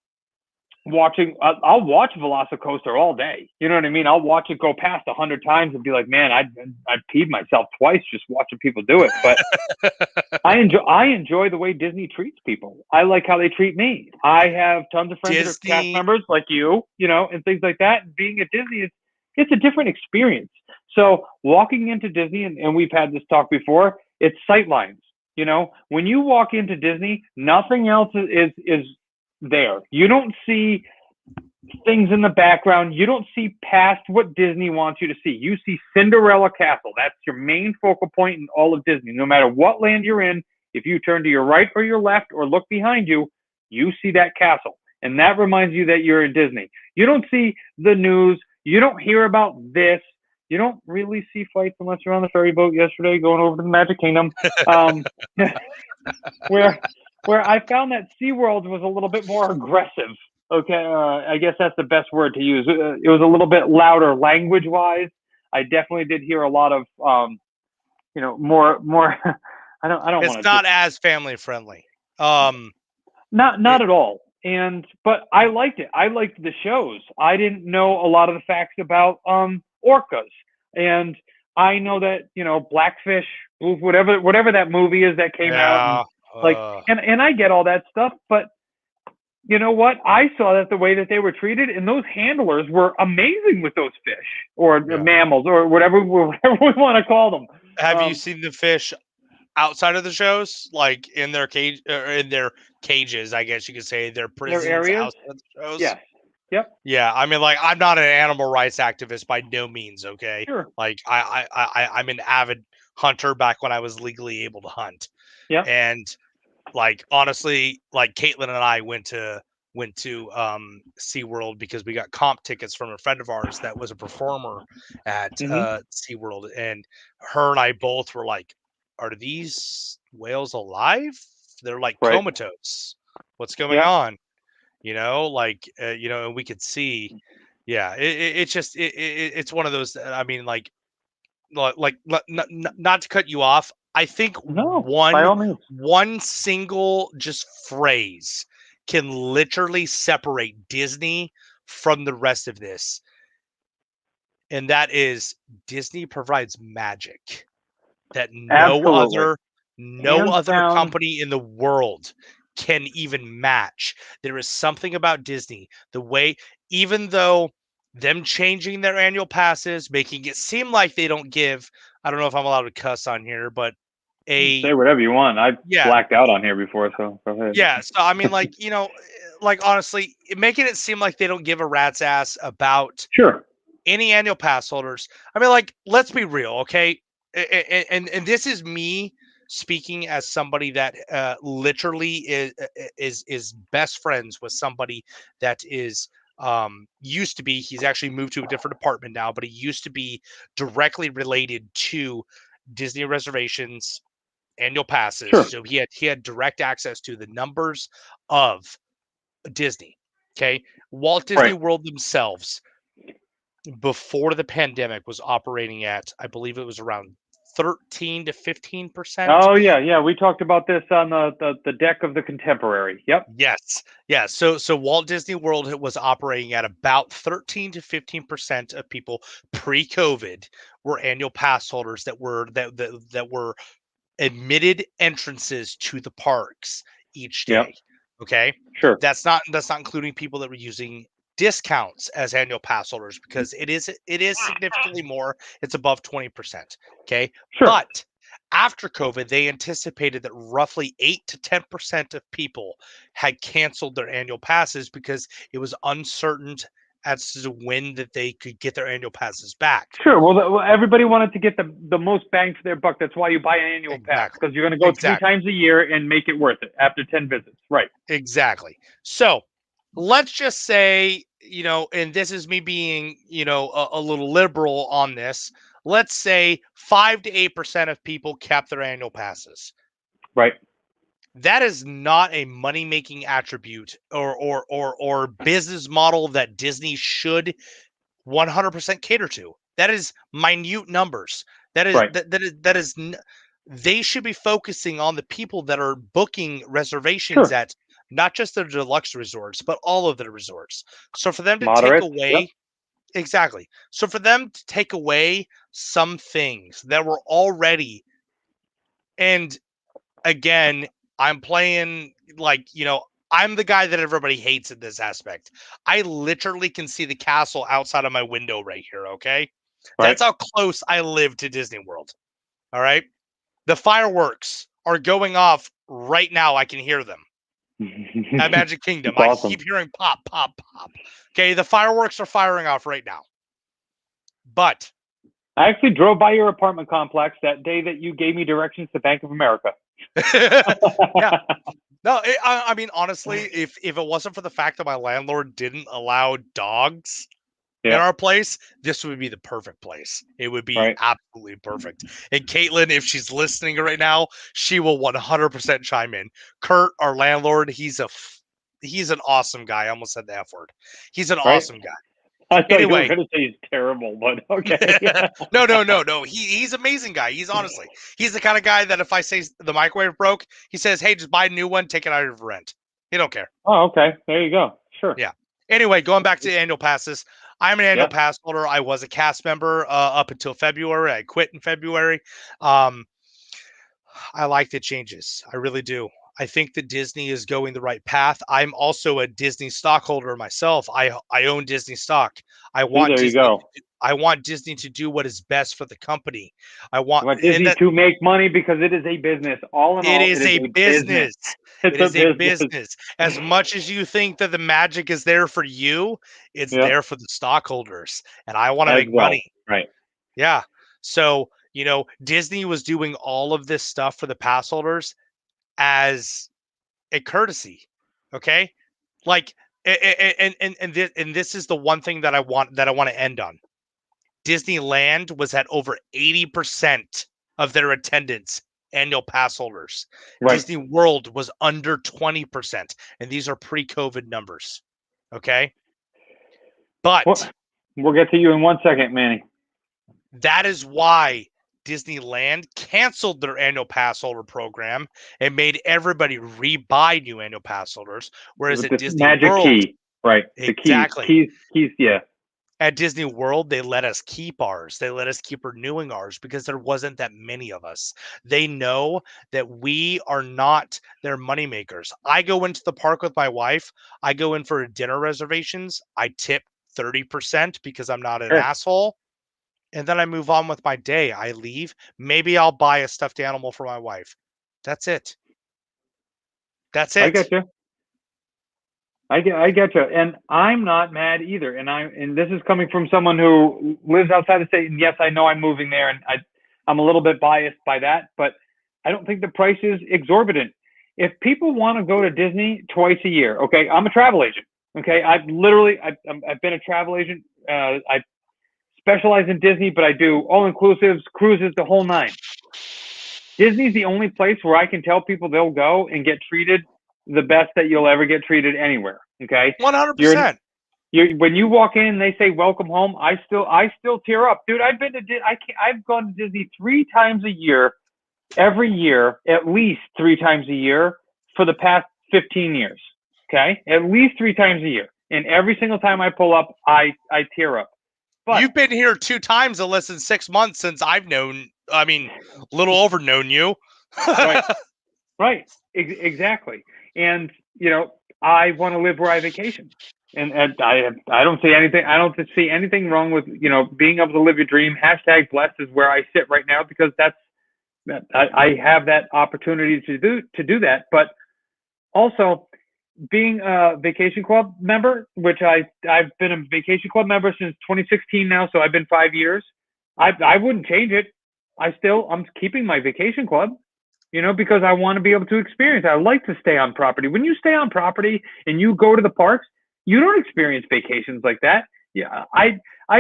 watching. I'll watch Velocicoaster all day. You know what I mean? I'll watch it go past 100 times and be like, man, I peed myself twice just watching people do it. But I enjoy the way Disney treats people. I like how they treat me. I have tons of friends that are cast members like you know, and things like that. And being at Disney, it's a different experience. So walking into Disney, and we've had this talk before, it's sightlines. You know, when you walk into Disney, nothing else is there. You don't see things in the background. You don't see past what Disney wants you to see. You see Cinderella Castle. That's your main focal point in all of Disney. No matter what land you're in, if you turn to your right or your left or look behind you, you see that castle. And that reminds you that you're in Disney. You don't see the news. You don't hear about this. You don't really see fights unless you're on the ferry boat yesterday going over to the Magic Kingdom. Where I found that SeaWorld was a little bit more aggressive. Okay, I guess that's the best word to use. It was a little bit louder language-wise. I definitely did hear a lot of, more. I don't want to. It's not as family friendly. Not at all. But I liked it. I liked the shows. I didn't know a lot of the facts about orcas, and I know that Blackfish, whatever that movie is that came out. And I get all that stuff, but you know what? I saw that the way that they were treated, and those handlers were amazing with those fish or mammals or whatever we want to call them. Have you seen the fish outside of the shows, like in their cage or in their cages? I guess you could say their prisons, their areas. Outside the shows? Yes. Yep. Yeah, I mean, like, I'm not an animal rights activist by no means. Okay. Sure. Like, I'm an avid hunter back when I was legally able to hunt. Yeah. And like honestly, like Caitlin and I went to SeaWorld because we got comp tickets from a friend of ours that was a performer at SeaWorld, and her and I both were like, are these whales alive? They're like Right. comatose. What's going on? Like and we could see, yeah, it's just it's one of those. I mean, not to cut you off. I think No, by all means. one single just phrase can literally separate Disney from the rest of this, and that is Disney provides magic that Absolutely. no Hands other down. company in the world can even match. There is something about Disney, the way, even though them changing their annual passes, making it seem like they don't give, I don't know if I'm allowed to cuss on here, but Say whatever you want. I've yeah, blacked out on here before, so go ahead. yeah. So I mean, like honestly, making it seem like they don't give a rat's ass about Sure. any annual pass holders. I mean, like, let's be real, okay? And this is me speaking as somebody that literally is best friends with somebody that is used to be. He's actually moved to a different department now, but he used to be directly related to Disney reservations, annual passes. Sure. So he had direct access to the numbers of Disney. Okay, Walt Disney Right. World themselves before the pandemic was operating at, I believe it was around 13 to 15%. Oh yeah. We talked about this on the deck of the Contemporary. Yep. Yes. Yeah. So Walt Disney World was operating at about 13 to 15% of people pre-COVID were annual pass holders that were admitted entrances to the parks each Yep. day. Okay. Sure. That's not including people that were using discounts as annual pass holders, because it is significantly more. It's above 20%. Okay. Sure. But after COVID, they anticipated that roughly 8 to 10% of people had canceled their annual passes because it was uncertain as to when that they could get their annual passes back. Sure. Well, everybody wanted to get the most bang for their buck. That's why you buy an annual pass, Exactly. because you're going to go 3 Exactly. times a year and make it worth it after 10 visits. Right. Exactly. So let's just say, and this is me being, a little liberal on this. Let's say 5 to 8% of people kept their annual passes. Right. That is not a money making attribute or business model that Disney should 100% cater to. That is minute numbers. That is Right. they should be focusing on the people that are booking reservations Sure. at not just the deluxe resorts, but all of the resorts. So for them to take Moderate. Yep. away, exactly. So for them to take away some things that were already, and again, I'm playing like, I'm the guy that everybody hates in this aspect. I literally can see the castle outside of my window right here, okay? Right. That's how close I live to Disney World. All right? The fireworks are going off right now. I can hear them at Magic Kingdom. It's I awesome. keep hearing pop, pop, pop. Okay, the fireworks are firing off right now. But I actually drove by your apartment complex that day that you gave me directions to Bank of America. yeah, no, I mean, honestly, if it wasn't for the fact that my landlord didn't allow dogs in Yeah. our place, this would be the perfect place. It would be Right. absolutely perfect. And Caitlin, if she's listening right now, she will 100% chime in. Kurt, our landlord, he's an awesome guy. I almost said the F word. He's an Right. awesome guy. I thought you were Anyway, going to say he's terrible, but okay. no. He's an amazing guy. He's the kind of guy that if I say the microwave broke, he says, "Hey, just buy a new one, take it out of rent." He don't care. Oh, okay. There you go. Sure. Yeah. Anyway, going back to annual passes, I'm an annual Yeah. pass holder. I was a cast member up until February. I quit in February. Um, I like the changes. I really do. I think that Disney is going the right path. I'm also a Disney stockholder myself. I own Disney stock. I See, want there you Disney. go. I want Disney to do what is best for the company. I You want, want and Disney that to make money because it is a business. All in it all, it is is a a business. business. It's It a is a business. business. As much as you think that the magic is there for you, it's Yep. there for the stockholders. And I want to As make well. money. Right. Yeah. So, Disney was doing all of this stuff for the pass holders as a courtesy. Okay, like and this is the one thing that I want to end on. Disneyland was at over 80% of their attendance annual pass holders. Right. Disney World was under 20%, and these are pre-COVID numbers. Okay, but we'll get to you in 1 second, Manny. that is why Disneyland canceled their annual pass holder program and made everybody rebuy new annual pass holders. Whereas With at this Disney magic World, key, right? exactly. The keys, yeah. At Disney World, they let us keep ours. They let us keep renewing ours because there wasn't that many of us. They know that we are not their moneymakers. I go into the park with my wife. I go in for dinner reservations. I tip 30% because I'm not an Sure. asshole. And then I move on with my day. I leave. Maybe I'll buy a stuffed animal for my wife. That's it. That's it. I get you. I get you, and I'm not mad either. And this is coming from someone who lives outside the state. And yes, I know I'm moving there, and I'm a little bit biased by that, but I don't think the price is exorbitant. If people want to go to Disney twice a year, okay, I'm a travel agent. Okay, I've been a travel agent. I specialize in Disney, but I do all inclusives, cruises, the whole nine. Disney's the only place where I can tell people they'll go and get treated the best that you'll ever get treated anywhere. Okay, 100%. When you walk in and they say welcome home, I still tear up, dude. I've gone to Disney 3 times a year, every year, at least 3 times a year for the past 15 years. Okay, at least 3 times a year, and every single time I pull up, I tear up. But you've been here 2 times in less than 6 months since I've known. I mean, a little over known you. Right. Exactly. And I want to live where I vacation, and I don't see anything. I don't see anything wrong with being able to live your dream. # blessed is where I sit right now because I have that opportunity to do that. But also being a vacation club member, which I've been a vacation club member since 2016 now, so I've been 5 years. I wouldn't change it. I'm keeping my vacation club. Because I want to be able to experience. I like to stay on property. When you stay on property and you go to the parks, you don't experience vacations like that. Yeah, I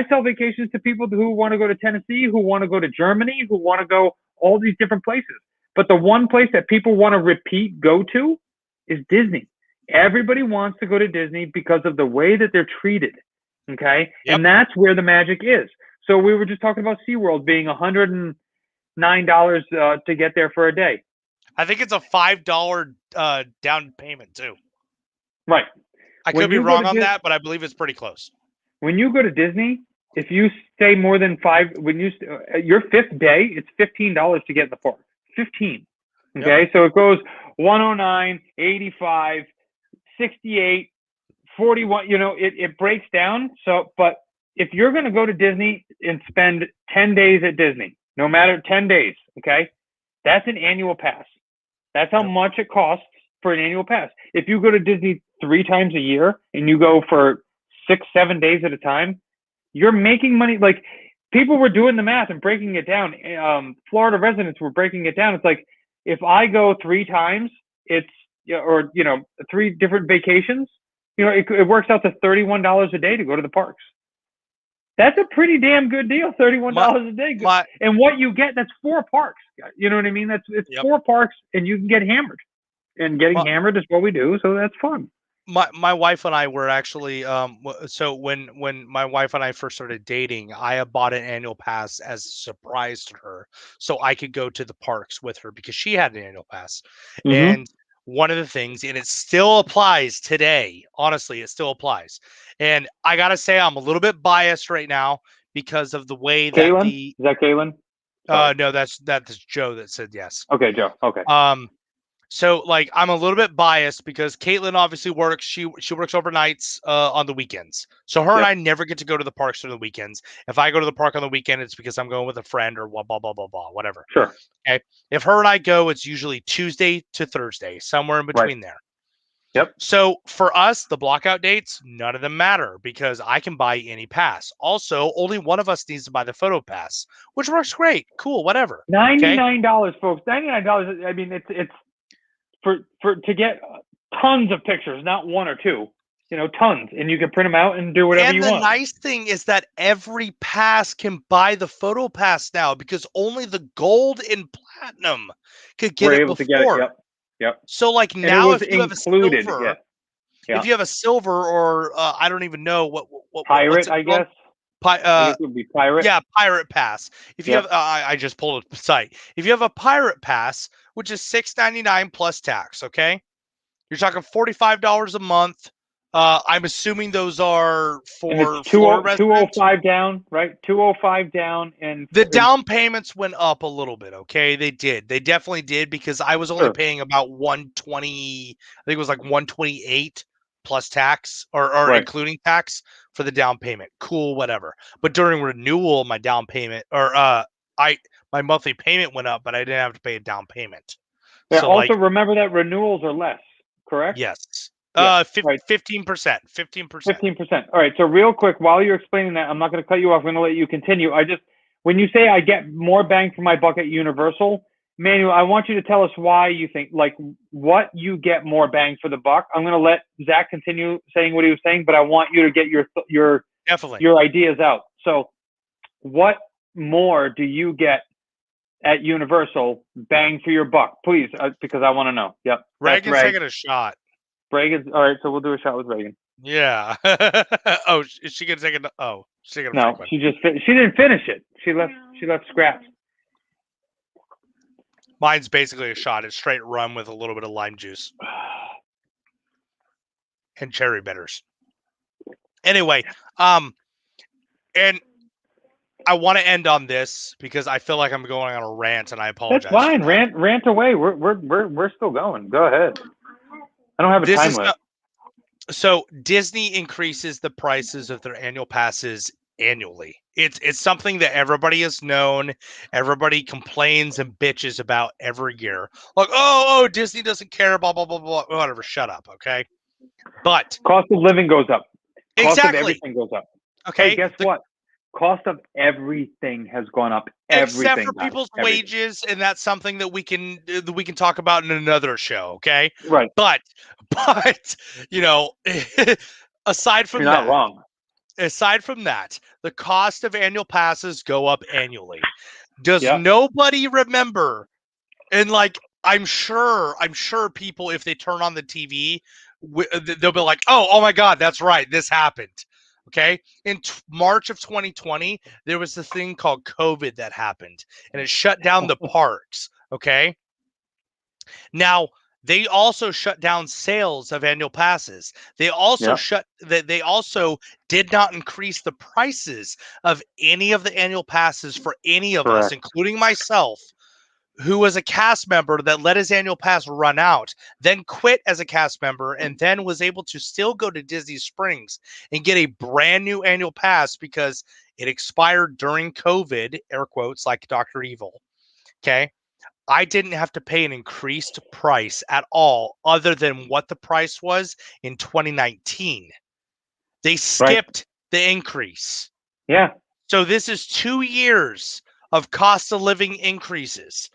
sell vacations to people who want to go to Tennessee, who want to go to Germany, who want to go all these different places. But the one place that people want to go to is Disney. Everybody wants to go to Disney because of the way that they're treated. Okay, Yep. And that's where the magic is. So we were just talking about SeaWorld being $109 to get there for a day. I think it's a $5 down payment too. Right. I could be wrong on that, but I believe it's pretty close. When you go to Disney, if you stay more than 5, your 5th day, it's $15 to get in the park. 15. Okay, yep. So it goes 109, 85, 68, 41. It breaks down. So, but if you're going to go to Disney and spend 10 days at Disney, no matter 10 days, okay, that's an annual pass. That's how much it costs for an annual pass. If you go to Disney 3 times a year and you go for 6, 7 days at a time, you're making money. Like, people were doing the math and breaking it down. Florida residents were breaking it down. It's like, if I go 3 times, it's 3 different vacations, it works out to $31 a day to go to the parks. That's a pretty damn good deal, $31 a day. And what you get, that's 4 parks. You know what I mean? It's 4 parks, and you can get hammered. And getting hammered is what we do, so that's fun. My wife and I were actually so when my wife and I first started dating, I bought an annual pass as a surprise to her, so I could go to the parks with her because she had an annual pass. Mm-hmm. And one of the things, and it still applies today, honestly, it still applies. And I gotta say, I'm a little bit biased right now because of the way that Is that Caitlin? No, that's Joe that said yes. Okay, Joe. Okay. So like I'm a little bit biased because Caitlin obviously works. She works overnights on the weekends. So her and I never get to go to the parks on the weekends. If I go to the park on the weekend, it's because I'm going with a friend or blah blah blah blah blah, whatever. Sure. Okay. If her and I go, it's usually Tuesday to Thursday, somewhere in between there. Yep. So for us, the blockout dates, none of them matter because I can buy any pass. Also, only one of us needs to buy the photo pass, which works great. Cool, whatever. $99, folks. $99. I mean, it's to get tons of pictures, not one or two. Tons, and you can print them out and do whatever And you the want. nice thing is that every pass can buy the photo pass now because only the gold and platinum could get We're it able before. to get it. Yep. So like And it now, was if you have a included. silver, Yeah. if you have a silver or I don't even know what's Pirate, it I called? guess. I guess it would be pirate. Yeah, pirate pass. If you Yep. have, I just pulled up the site. If you have a pirate pass, which is $6.99 plus tax, okay, you're talking $45 a month. I'm assuming those are And for it's Florida residents. 205 down, right? 205 down, and The down payments went up a little bit, okay? They did. They definitely did because I was only Sure. paying about 120, I think it was like 128 plus tax or Right. including tax for the down payment. Cool, whatever. But during renewal, my down payment or my monthly payment went up, but I didn't have to pay a down payment. Yeah. So Also, like, remember that renewals are less, correct? yes. Yeah, right. 15%. 15%. 15%. All right. So real quick, while you're explaining that, I'm not going to cut you off. I'm going to let you continue. When you say I get more bang for my buck at Universal, Manuel, I want you to tell us why you think, like, what you get more bang for the buck. I'm going to let Zach continue saying what he was saying, but I want you to get Definitely. your ideas out. So what more do you get at Universal bang for your buck? Please, because I want to know. Yep. Reagan's taking a shot. Reagan's all right. So we'll do a shot with Reagan. Yeah. Oh, is she gonna take it? Oh, she's gonna No, she didn't finish it. She left scraps. Mine's basically a shot. It's straight rum with a little bit of lime juice and cherry bitters. Anyway, and I want to end on this because I feel like I'm going on a rant, and I apologize. That's fine. Rant away. We're still going. Go ahead. I don't have a time limit. So Disney increases the prices of their annual passes annually. It's something that everybody has known. Everybody complains and bitches about every year. Like, oh, Disney doesn't care, blah, blah, blah, blah, whatever. Shut up, okay? But cost of living goes up. Cost exactly. of everything goes up. Okay. Hey, guess what? Cost of everything has gone up. Except for people's wages, and that's something that we can talk about in another show, okay? Right. But aside from You're not wrong. Aside from that, the cost of annual passes go up annually. Does nobody remember? And like, I'm sure people, if they turn on the TV, they'll be like, oh my God, that's right, this happened. Okay. In March of 2020, there was a thing called COVID that happened, and it shut down the parks. Okay. Now, they also shut down sales of annual passes. They also they also did not increase the prices of any of the annual passes for any of us, including myself, who was a cast member that let his annual pass run out, then quit as a cast member, and then was able to still go to Disney Springs and get a brand new annual pass because it expired during COVID, air quotes, like Dr. Evil. Okay. I didn't have to pay an increased price at all other than what the price was in 2019. They skipped the increase. Yeah. So this is 2 years of cost of living increases.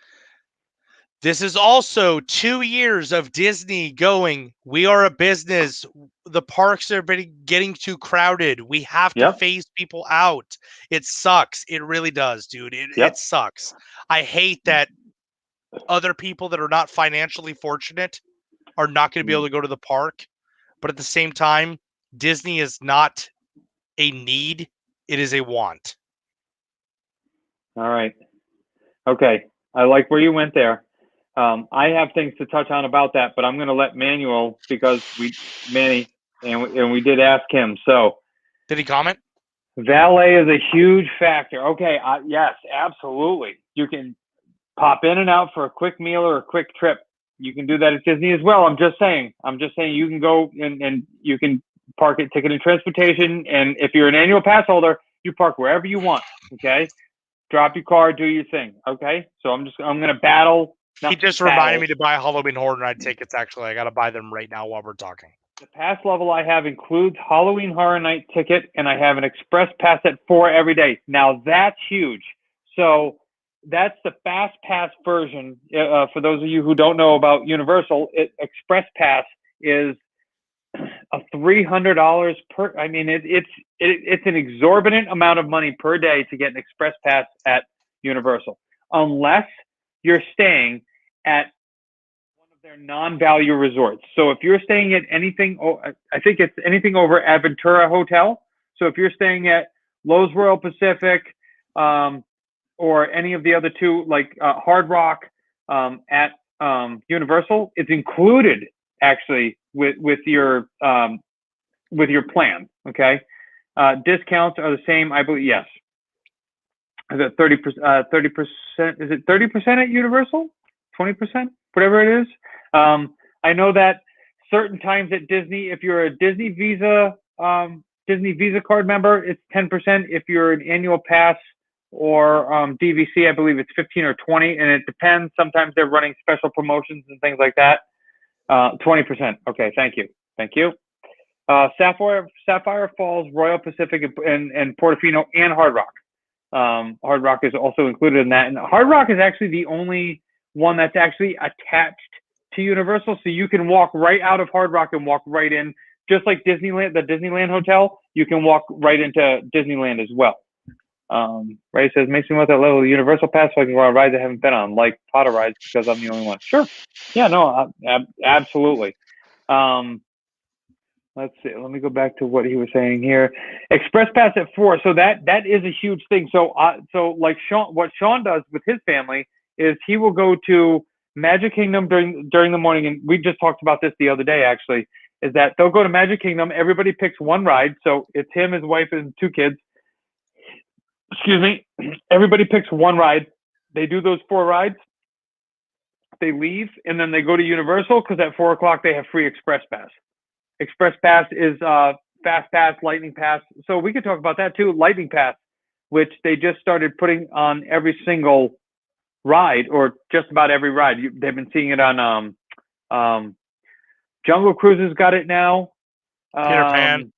This is also 2 years of Disney going, we are a business. The parks are getting too crowded. We have to phase people out. It sucks. It really does, dude. It sucks. I hate that other people that are not financially fortunate are not going to be able to go to the park. But at the same time, Disney is not a need. It is a want. All right. Okay. I like where you went there. I have things to touch on about that, but I'm going to let Manuel, because Manny, and we did ask him. So did he comment? Valet is a huge factor. Okay. Yes, absolutely. You can pop in and out for a quick meal or a quick trip. You can do that at Disney as well. I'm just saying you can go and you can park at Ticket and Transportation. And if you're an annual pass holder, you park wherever you want. Okay. Drop your car, do your thing. Okay. So I'm going to battle. He just reminded me to buy Halloween Horror Night tickets. Actually, I got to buy them right now while we're talking. The pass level I have includes Halloween Horror Night ticket, and I have an express pass at 4 every day. Now that's huge. So that's the Fast Pass version. For those of you who don't know about Universal, Express Pass is a $300 per. I mean, it's an exorbitant amount of money per day to get an Express Pass at Universal, unless you're staying at one of their non-value resorts. So if you're staying at anything, I think it's anything over Aventura Hotel. So if you're staying at Lowe's Royal Pacific, or any of the other two, like Hard Rock at Universal, it's included actually with your plan. Okay, discounts are the same, I believe. Yes, is it 30%? 30%? Is it 30% at Universal? 20%? Whatever it is. I know that certain times at Disney, if you're a Disney Visa card member, it's 10%. If you're an annual pass or DVC, I believe it's 15 or 20, and it depends. Sometimes they're running special promotions and things like that. 20%. Okay, thank you. Sapphire Falls, Royal Pacific, and Portofino, and Hard Rock. Hard Rock is also included in that, and Hard Rock is actually the only one that's actually attached to Universal, so you can walk right out of Hard Rock and walk right in, just like Disneyland, the Disneyland Hotel. You can walk right into Disneyland as well. Ray says, makes me want that level of Universal Pass so I can go on rides I haven't been on, like Potter rides, because I'm the only one. Sure. Yeah, no, absolutely. Let's see. Let me go back to what he was saying here. Express Pass at 4. So that is a huge thing. So like Sean, what Sean does with his family is he will go to Magic Kingdom during the morning, and we just talked about this the other day actually, is that they'll go to Magic Kingdom, everybody picks one ride, so it's him, his wife, and 2 kids. Excuse me. Everybody picks one ride. They do those 4 rides. They leave, and then they go to Universal because at 4 o'clock they have free Express Pass. Express Pass is Fast Pass, Lightning Pass. So we could talk about that too. Lightning Pass, which they just started putting on every single ride, or just about every ride. They've been seeing it on Jungle Cruises got it now. Peter Pan.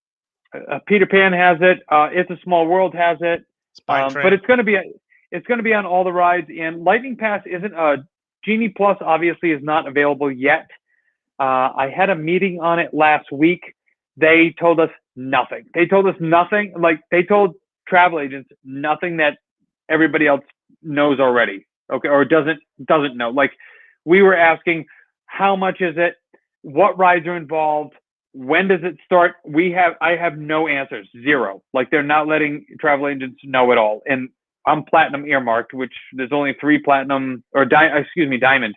Peter Pan has it. It's a Small World has it. But it's going to be on all the rides. And Lightning Pass isn't Genie Plus. Obviously, is not available yet. I had a meeting on it last week. They told us nothing. They told us nothing. Like they told travel agents nothing that everybody else knows already. Okay, or doesn't know. Like we were asking, how much is it? What rides are involved? When does it start? I have no answers. Zero. Like they're not letting travel agents know at all. And I'm platinum earmarked, which there's only 3 platinum or diamond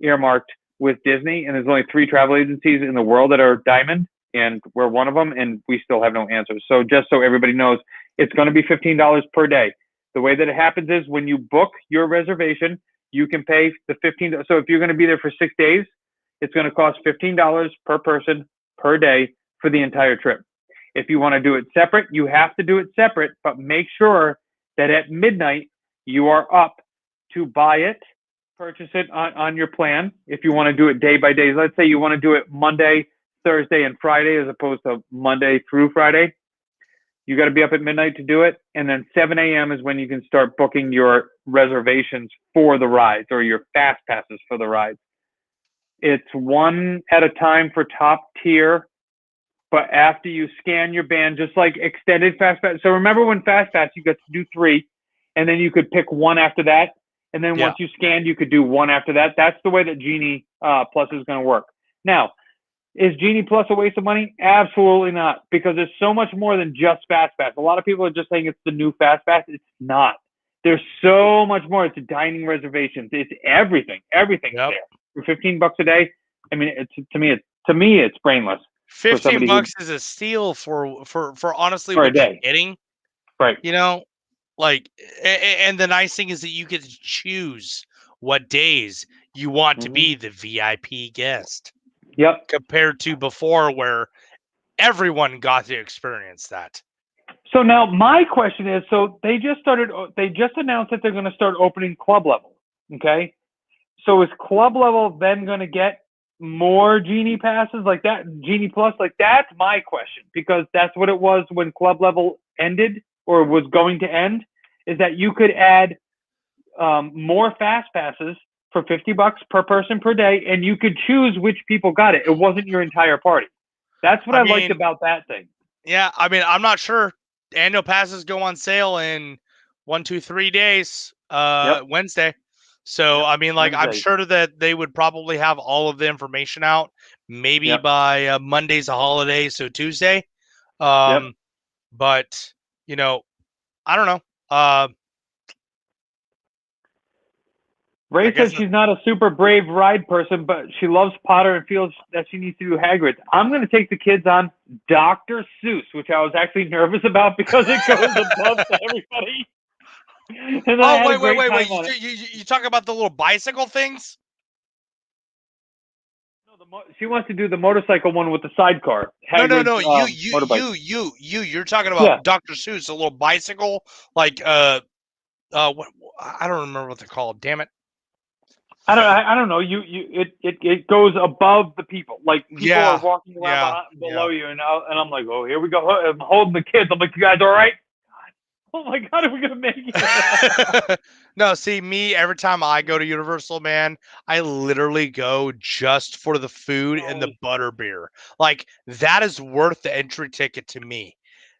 earmarked with Disney, and there's only 3 travel agencies in the world that are diamond, and we're one of them, and we still have no answers. So just so everybody knows, it's going to be $15 per day. The way that it happens is when you book your reservation, you can pay the $15. So if you're going to be there for 6 days, it's going to cost $15 per person per day for the entire trip. If you want to do it separate, you have to do it separate, but make sure that at midnight you are up to buy it, purchase it on your plan. If you want to do it day by day, let's say you want to do it Monday, Thursday, and Friday as opposed to Monday through Friday, you got to be up at midnight to do it. And then 7 a.m. is when you can start booking your reservations for the rides or your fast passes for the rides. It's one at a time for top tier, but after you scan your band, just like extended fast pass. So remember when fast pass, you got to do 3, and then you could pick one after that. And then once you scanned, you could do one after that. That's the way that Genie Plus is going to work. Now, is Genie Plus a waste of money? Absolutely not, because there's so much more than just fast pass. A lot of people are just saying it's the new fast pass. It's not. There's so much more. It's dining reservations. It's everything. Everything's there. For $15 a day, I mean, to me, it's brainless. $15 is a steal for honestly for what a day. You're getting. Right. You know, like, and the nice thing is that you get to choose what days you want to be the VIP guest. Yep. Compared to before, where everyone got to experience that. So now my question is, so they just announced that they're going to start opening club level. Okay. So is club level then going to get more Genie passes like that, Genie Plus? Like that's my question, because that's what it was when club level ended or was going to end, is that you could add more fast passes for $50 per person per day, and you could choose which people got it. It wasn't your entire party. That's what I liked about that thing. Yeah, I mean, I'm not sure. Annual passes go on sale in 1, 2, 3 days. Wednesday. So I mean, like, I'm sure that they would probably have all of the information out. Maybe by Monday's a holiday, so Tuesday. But you know, I don't know. Ray says she's not a super brave ride person, but she loves Potter and feels that she needs to do Hagrid. I'm going to take the kids on Dr. Seuss, which I was actually nervous about because it goes above to everybody. Wait. You talk about the little bicycle things? No, she wants to do the motorcycle one with the sidecar. Hagrid's, no. You're talking about Dr. Seuss, a little bicycle, like I don't remember what they're called. Damn it. I don't know. It goes above the people. Like people are walking around below you, and I'm like, oh, here we go. I'm holding the kids. I'm like, you guys all right? Oh my God, are we gonna make it? No, see, me, every time I go to Universal, man, I literally go just for the food and the butterbeer. Like, that is worth the entry ticket to me.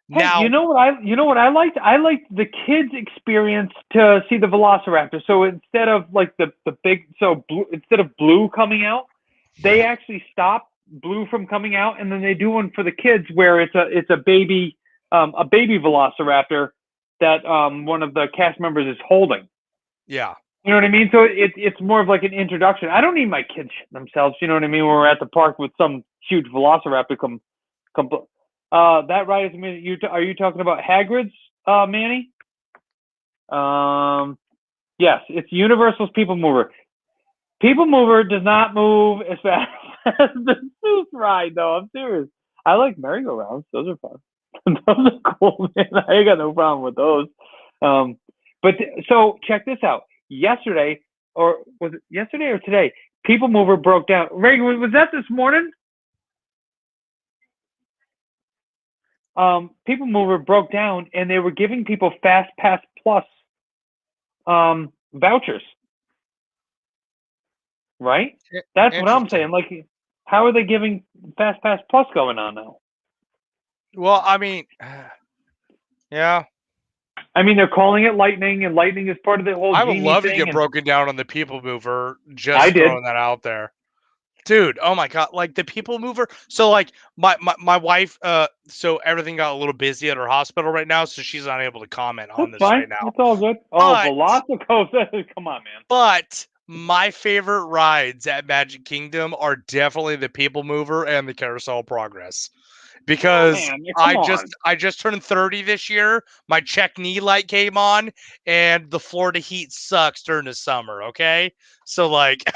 Hey, now, you know what I liked? I liked the kids' experience to see the Velociraptor. So instead of like the big, instead of Blue coming out, they actually stop Blue from coming out, and then they do one for the kids where it's a baby Velociraptor that one of the cast members is holding. Yeah. You know what I mean? So it's more of like an introduction. I don't need my kids themselves. You know what I mean? When we're at the park with some huge Velociraptor come. That ride is amazing. Are you talking about Hagrid's, Manny? Yes, it's Universal's People Mover. People Mover does not move as fast as the Seuss ride, though. I'm serious. I like merry-go-rounds. Those are fun. Those are cool, man. I ain't got no problem with those. So check this out. Yesterday, or was it yesterday or today? People Mover broke down. Reagan, was that this morning? People Mover broke down, and they were giving people Fast Pass Plus vouchers. Right? That's what I'm saying. Like, how are they giving Fast Pass Plus going on now? Well, I mean, yeah. I mean, they're calling it Lightning, and Lightning is part of the whole. I would love to get broken down on the People Mover. Just throwing that out there. Dude, oh my God, like the People Mover. So like my wife, so everything got a little busy at her hospital right now, so she's not able to comment on this right now. It's all good. Oh, Velocicoaster, come on, man. But my favorite rides at Magic Kingdom are definitely the People Mover and the Carousel of Progress. Because I just turned 30 this year. My check knee light came on, and the Florida heat sucks during the summer. Okay, so like,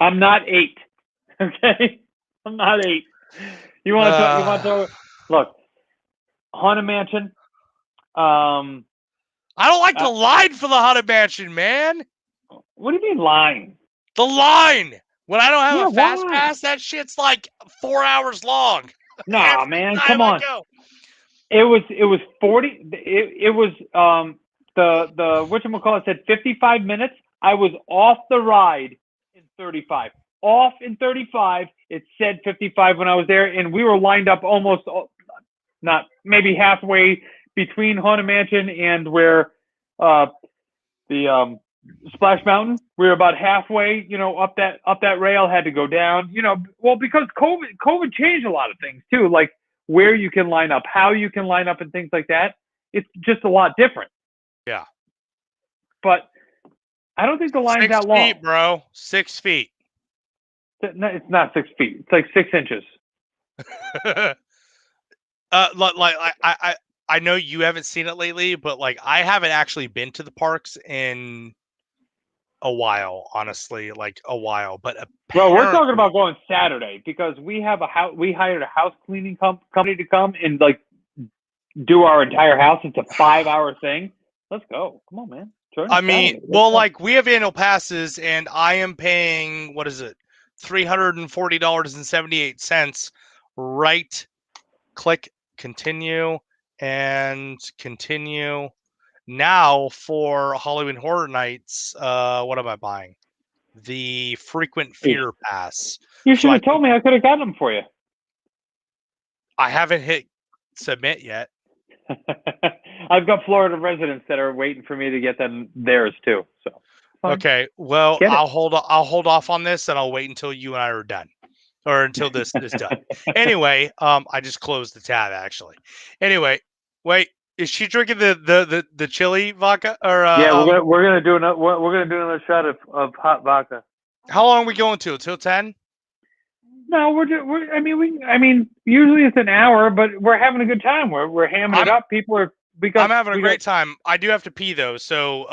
I'm not 8. Okay, I'm not 8. You want to look, Haunted Mansion. I don't like the line for the Haunted Mansion, man. What do you mean line? The line. When I don't have a fast pass, that shit's like 4 hours long. Nah, man, come on. It was 40. It was the whatchamacallit said 55 minutes. I was off the ride in 35. Off in 35. It said 55 when I was there, and we were lined up almost not maybe halfway between Haunted Mansion and where the Splash Mountain. We were about halfway, up that rail, had to go down, well, because COVID changed a lot of things too, like where you can line up, how you can line up and things like that. It's just a lot different. Yeah. But I don't think the line's that long. 6 feet, bro. 6 feet. No, it's not 6 feet. It's like 6 inches. I know you haven't seen it lately, but like I haven't actually been to the parks in a while, honestly, like a while. But well, we're talking about going Saturday because we have we hired a house cleaning company to come and like do our entire house. It's a 5-hour thing. Let's go. Come on, man. I mean, well, like we have annual passes, and I am paying $340.78. Right click continue and continue, Now for Halloween Horror Nights, what am I buying? The frequent fear pass. You So should I have told me. I could have gotten them for you. I haven't hit submit yet. I've got Florida residents that are waiting for me to get them theirs too. So fine. Okay, well Get it. I'll hold off on this, and I'll wait until you and I are done, or until this is done. Anyway, I just closed the tab actually. Anyway, wait, is she drinking the chili vodka or Yeah, we're gonna do another shot of hot vodka. how long are we going to? Till 10? No, I mean, usually it's an hour, but we're having a good time. We're hamming it up. People are. I'm having a great time. I do have to pee though, so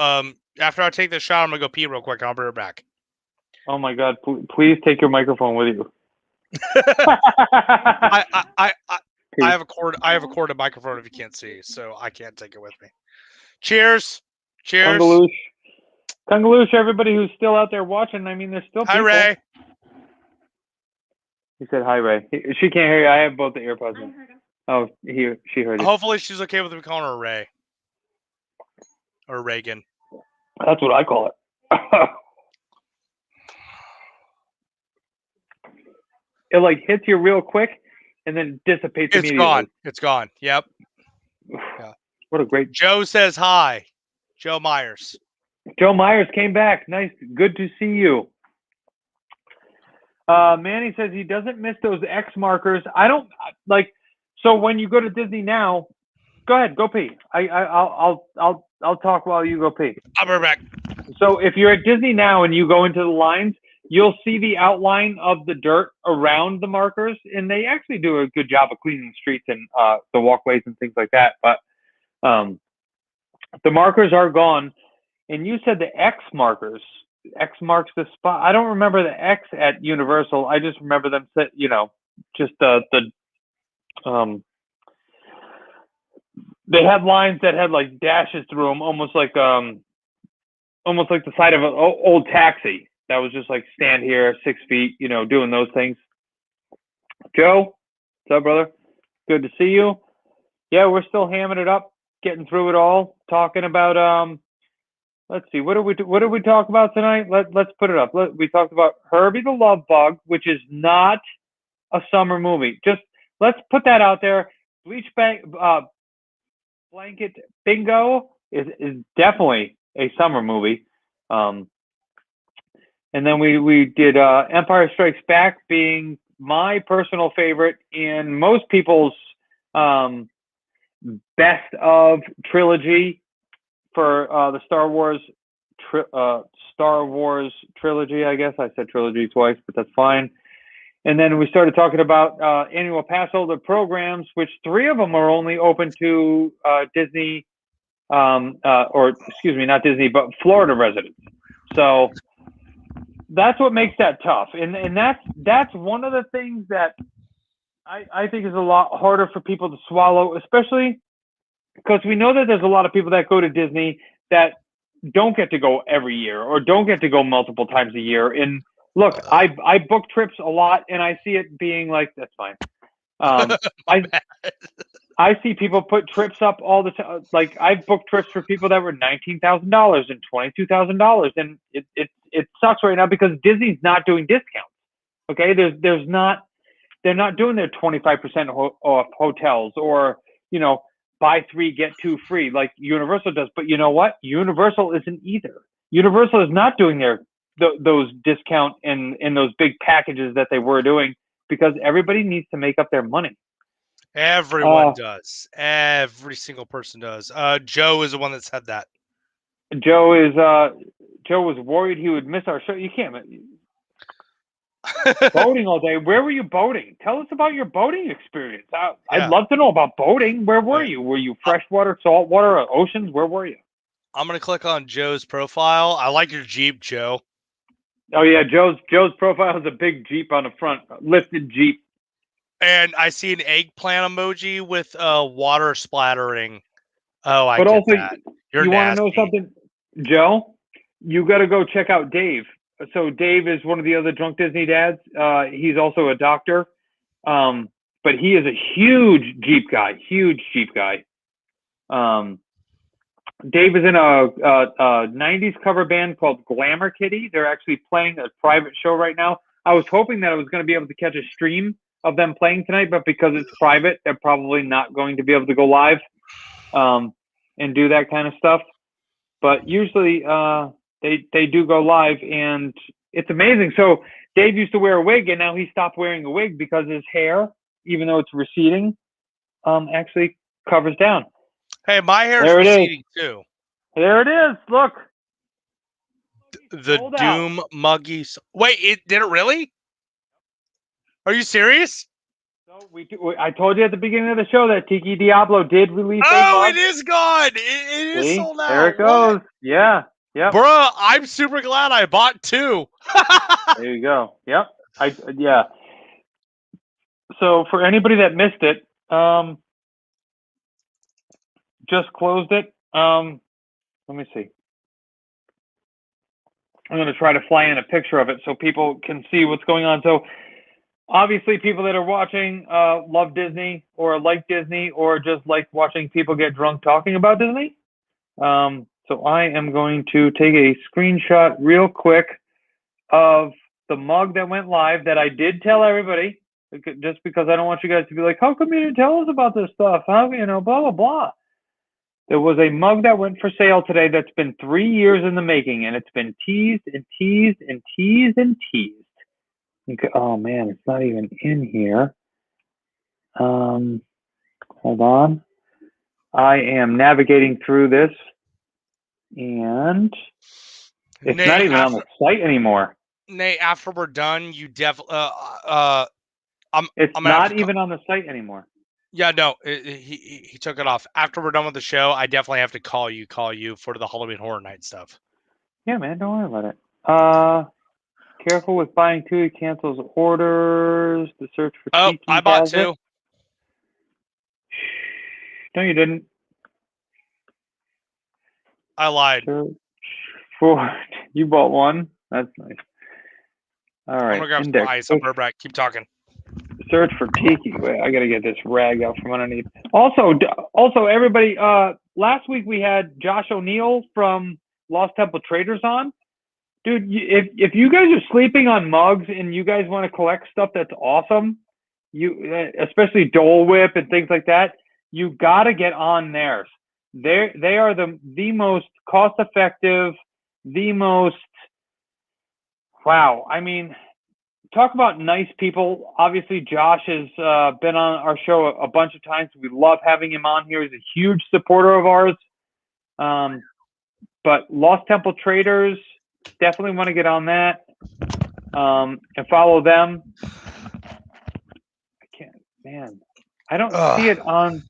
after I take this shot, I'm gonna go pee real quick. I'll be right back. Oh my God! Please take your microphone with you. I have a corded microphone if you can't see, so I can't take it with me. Cheers. Kungaloosh, everybody who's still out there watching. I mean, there's still people. Hi, Ray. He said hi, Ray. She can't hear you. I have both the earpods in. Oh, she heard you. Hopefully she's okay with me calling her Ray. Or Reagan. That's what I call it. It like hits you real quick and then dissipates immediately. It's gone. Yep. Yeah. What a great. Joe says hi. Joe Myers. Joe Myers came back. Nice. Good to see you. Manny says he doesn't miss those X markers. I don't like. So when you go to Disney now, go ahead, go pee. I'll talk while you go pee. I'll be right back. So if you're at Disney now and you go into the lines, you'll see the outline of the dirt around the markers, and they actually do a good job of cleaning the streets and the walkways and things like that. But the markers are gone. And you said the X markers. X marks the spot. I don't remember the X at Universal. I just remember them, just they had lines that had like dashes through them, almost like the side of an old taxi. That was just like stand here, 6 feet, doing those things. Joe, what's up, brother? Good to see you. Yeah, we're still hamming it up, getting through it all, talking about let's see, what did we talk about tonight? Let's put it up. We talked about Herbie the Love Bug, which is not a summer movie. Just let's put that out there. Bleach Blanket Bingo is definitely a summer movie. And then we did Empire Strikes Back being my personal favorite and most people's best of trilogy for the Star Wars trilogy. I guess I said trilogy twice, but that's fine. And then we started talking about annual pass holder programs, which 3 of them are only open to Disney, not Disney, but Florida residents. So that's what makes that tough. And that's one of the things that I think is a lot harder for people to swallow, especially because we know that there's a lot of people that go to Disney that don't get to go every year or don't get to go multiple times a year. And look, I book trips a lot, and I see it being like, that's fine. I see people put trips up all the time. Like I've booked trips for people that were $19,000 and $22,000, and it sucks right now because Disney's not doing discounts. Okay, they're not doing their 25% off hotels or buy 3 get 2 free like Universal does. But you know what? Universal isn't either. Universal is not doing those discount and those big packages that they were doing because everybody needs to make up their money. Everyone does. Every single person does. Joe is the one that said that. Joe was worried he would miss our show. You can't. Boating all day. Where were you boating? Tell us about your boating experience. I'd love to know about boating. Where were you? Were you freshwater, saltwater, or oceans? Where were you? I'm going to click on Joe's profile. I like your Jeep, Joe. Oh, yeah. Joe's profile has a big Jeep on the front, lifted Jeep. And I see an eggplant emoji with water splattering. Oh, I but get also, that. You want to know something, Joe? You got to go check out Dave. So Dave is one of the other Drunk Disney dads. He's also a doctor, but he is a huge Jeep guy. Dave is in a 90s cover band called Glamour Kitty. They're actually playing a private show right now. I was hoping that I was going to be able to catch a stream of them playing tonight, but because it's private, they're probably not going to be able to go live and do that kind of stuff. But usually they do go live, and it's amazing. So Dave used to wear a wig, and now he stopped wearing a wig because his hair, even though it's receding, actually covers down. Hey, my hair's There it is. receding too. There it is. Look. The Sold out. Doom Muggy. Wait, did it really? Are you serious? So I told you at the beginning of the show that Tiki Diablo did release a Oh, mug. it is gone. It is See? sold out. There it goes. What? Yeah. Yep. Bruh, I'm super glad I bought two. There you go. Yep. Yeah. So for anybody that missed it, just closed it. Let me see. I'm going to try to fly in a picture of it so people can see what's going on. So obviously people that are watching love Disney or like Disney or just like watching people get drunk talking about Disney. So I am going to take a screenshot real quick of the mug that went live that I did tell everybody, just because I don't want you guys to be like, how come you didn't tell us about this stuff? How, blah, blah, blah. There was a mug that went for sale today that's been 3 years in the making, and it's been teased and teased and teased and teased. Okay, oh man, it's not even in here. Hold on. I am navigating through this, and it's Nate, not even on the site anymore. Nate, after we're done, you definitely. It's not even on the site anymore. Yeah, no, he took it off. After we're done with the show, I definitely have to call you for the Halloween Horror Night stuff. Yeah, man, don't worry about it. Careful with buying two. He cancels orders. The search for Oh, Tiki I bought has it. two. No, you didn't. I lied. You bought one. That's nice. All right. I'm gonna grab Index. some ice. I'll be right back. Keep talking. Search for Tiki. Wait, I gotta get this rag out from underneath. Also, everybody. Last week we had Josh O'Neill from Lost Temple Traders on. Dude, if you guys are sleeping on mugs and you guys want to collect stuff that's awesome, especially Dole Whip and things like that, you gotta get on theirs. They are the most cost effective, the most. Wow, I mean, talk about nice people. Obviously, Josh has been on our show a bunch of times. We love having him on here. He's a huge supporter of ours. But Lost Temple Traders, definitely want to get on that and follow them. I can't, man. I don't see it on.